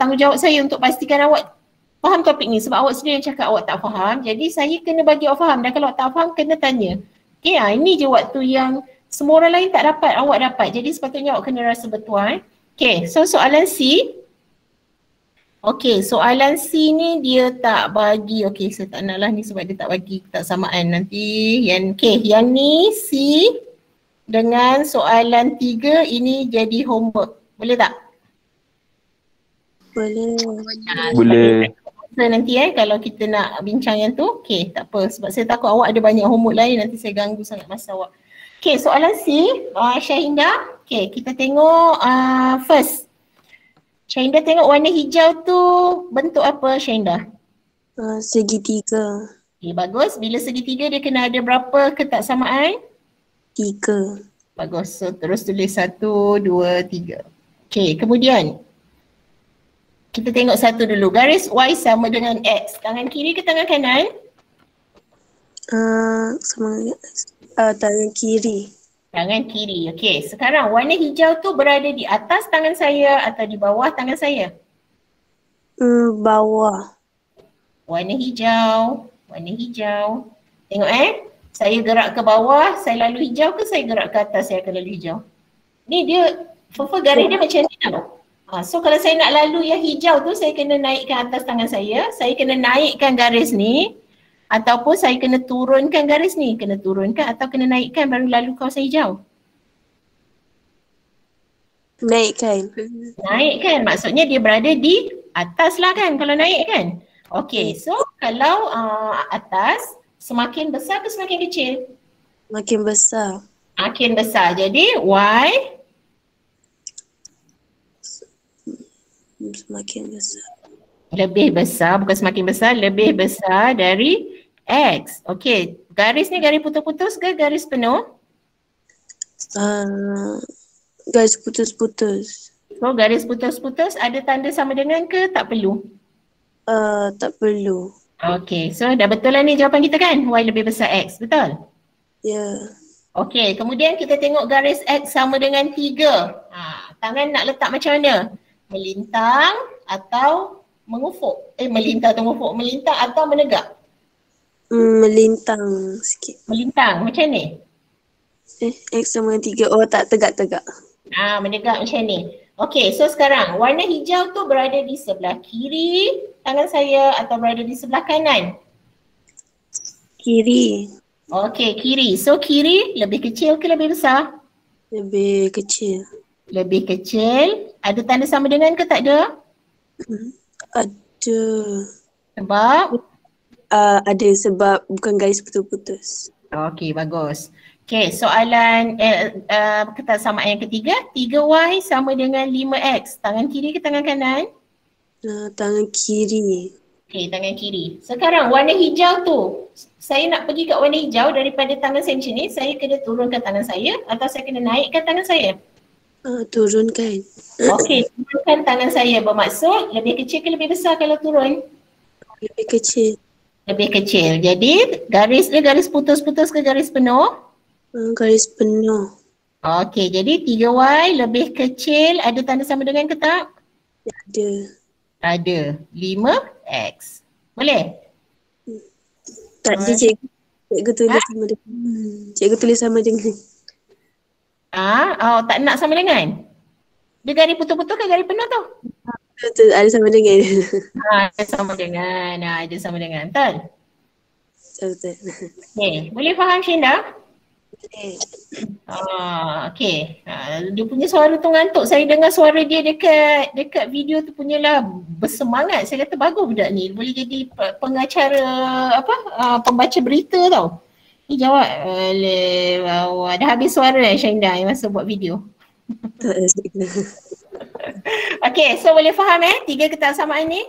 tanggungjawab saya untuk pastikan awak faham topik ni sebab awak sendiri yang cakap awak tak faham. Jadi saya kena bagi awak faham dan kalau tak faham kena tanya. Okay, ini je waktu yang semua orang lain tak dapat, awak dapat. Jadi sepatutnya awak kena rasa bertuan. Okay, so soalan C. Okay, soalan C ni dia tak bagi. Okay, saya tak nak lah ni sebab dia tak bagi tak samaan nanti. Yang ni C dengan soalan 3 ini jadi homework. Boleh tak? Boleh. Nanti kalau kita nak bincang yang tu. Okay, tak apa sebab saya takut awak ada banyak homework lain nanti saya ganggu sangat masa awak. Okay, soalan C, Syahinda. Okay, kita tengok first. Syahinda tengok warna hijau tu bentuk apa Syahinda? Segitiga. Okay, bagus. Bila segitiga dia kena ada berapa ketaksamaan? 3. Bagus. So terus tulis 1, 2, 3. Okay, kemudian kita tengok satu dulu. Garis Y sama dengan X. Tangan kiri ke tangan kanan? Sama dengan tangan kiri. Tangan kiri. Okey, sekarang warna hijau tu berada di atas tangan saya atau di bawah tangan saya? Bawah. Warna hijau. Tengok saya gerak ke bawah, saya lalu hijau ke saya gerak ke atas saya akan lalu hijau? Ni dia, garis dia macam ni tau. So kalau saya nak lalu yang hijau tu saya kena naikkan atas tangan saya kena naikkan garis ni. Ataupun saya kena turunkan garis ni, kena turunkan atau kena naikkan baru lalu kawasan hijau? Naikkan. Naikkan, maksudnya dia berada di atas lah kan kalau naik kan? Okay, so kalau atas semakin besar ke semakin kecil? Makin besar. Makin besar, jadi Y? Semakin besar. Lebih besar, bukan semakin besar, lebih besar dari X. Okey, garis ni garis putus-putus ke garis penuh? Garis putus-putus. So garis putus-putus ada tanda sama dengan ke tak perlu? Tak perlu. Okey, so dah betul lah ni jawapan kita kan? Y lebih besar X, betul? Ya. Okey, kemudian kita tengok garis X sama dengan 3. Tangan nak letak macam mana? Melintang atau mengufuk? Melintang atau mengufuk? Melintang atau menegak? Melintang sikit. Melintang macam ni? X sama 3. Oh tak, tegak-tegak. Menegak macam ni. Okey, so sekarang warna hijau tu berada di sebelah kiri tangan saya atau berada di sebelah kanan? Kiri. Okey, kiri. So kiri lebih kecil ke lebih besar? Lebih kecil. Lebih kecil. Ada tanda sama dengan ke tak ada? Ada. Sebab? Ada sebab bukan garis putus-putus. Okey, bagus. Okey, soalan ketaksamaan yang ketiga. 3Y sama dengan 5X. Tangan kiri ke tangan kanan? Tangan kiri. Okey, tangan kiri. Sekarang warna hijau tu. Saya nak pergi kat warna hijau daripada tangan saya macam ni. Saya kena turunkan tangan saya atau saya kena naikkan tangan saya? Turunkan. Okey, turunkan tangan saya bermaksud lebih kecil ke lebih besar kalau turun? Lebih kecil. Lebih kecil. Jadi garis dia garis putus-putus ke garis penuh? Garis penuh. Okey, jadi 3Y lebih kecil ada tanda sama dengan ke tak? Ada. Ada. 5X. Boleh? Tak ada cikgu. Cikgu tulis sama dengan. Cikgu tulis sama dengan. Oh, tak nak sama dengan? Dia garis putus-putus ke garis penuh tu? Betul, ada sama dengan. Ada sama dengan. Ada sama dengan. Betul? Betul. Okay. Boleh faham Shinda? Okay. Okay. Dia punya suara tu ngantuk. Saya dengar suara dia dekat video tu punyalah bersemangat. Saya kata bagus budak ni. Boleh jadi pengacara pembaca berita tau. Ni jawab dah habis suara Shinda yang masa buat video. Okay, so boleh faham 3 ketaksamaan ni?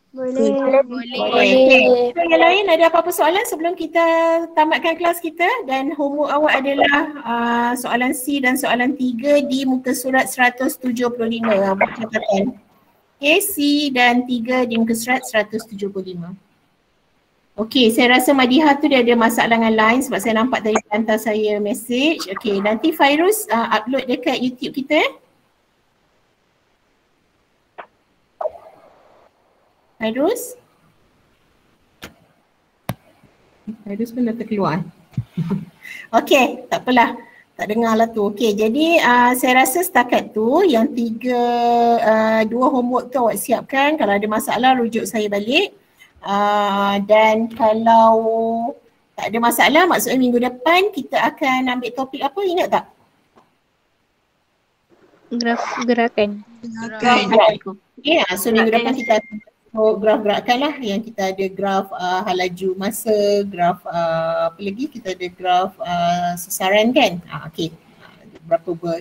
Boleh. Okay. So, yang lain ada apa-apa soalan sebelum kita tamatkan kelas kita? Dan homework awak adalah soalan C dan soalan 3 di muka surat 175. Buat catatan. Okay, C dan 3 di muka surat 175. Okay, saya rasa Madiha tu dia ada masalah dengan line sebab saya nampak tadi hantar saya message. Okay, nanti Fairuz upload dekat YouTube kita. Fairuz? Fairuz pun dah terkeluar. Okay, tak apalah. Tak dengar lah tu. Okay, jadi saya rasa setakat tu yang 2 homework tu awak siapkan. Kalau ada masalah rujuk saya balik. Dan kalau tak ada masalah, maksudnya minggu depan kita akan ambil topik apa, ingat tak? Gerakan. Okay, so minggu depan kita akan graf gerakan lah, yang kita ada graf halaju masa, graf apa lagi, kita ada graf sasaran kan. Okay,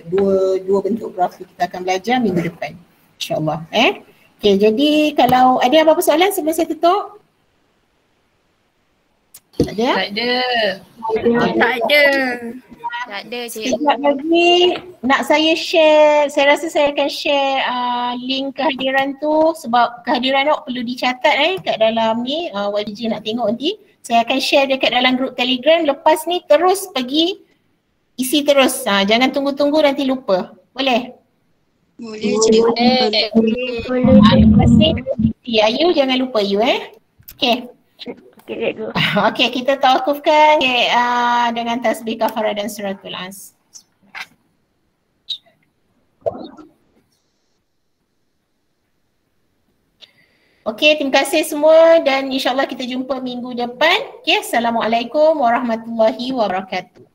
dua bentuk graf tu kita akan belajar minggu depan, insyaAllah. Okay, jadi kalau ada apa-apa soalan sebelum saya tutup? Tak ada? Tak ada Sekejap lagi nak saya share, saya rasa saya akan share link kehadiran tu sebab kehadiran awak perlu dicatat kat dalam ni, YJ nak tengok nanti. Saya akan share dekat dalam grup Telegram, lepas ni terus pergi isi terus. Jangan tunggu-tunggu nanti lupa. Boleh? Boleh cikgu. Lepas ni isi Ayu, jangan lupa Ayu Okay. Okey, cikgu. Okay, kita tawakufkan dengan tasbih kafarah dan suratul As. Okay, terima kasih semua dan insyaAllah kita jumpa minggu depan. Okay, Assalamualaikum warahmatullahi wabarakatuh.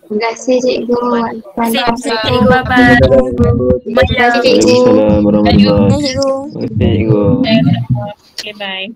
Terima kasih cikgu. Terima kasih cikgu. Bye-bye. Waalaikumsalam warahmatullahi wabarakatuh. Cikgu. Cikgu. Okay, bye.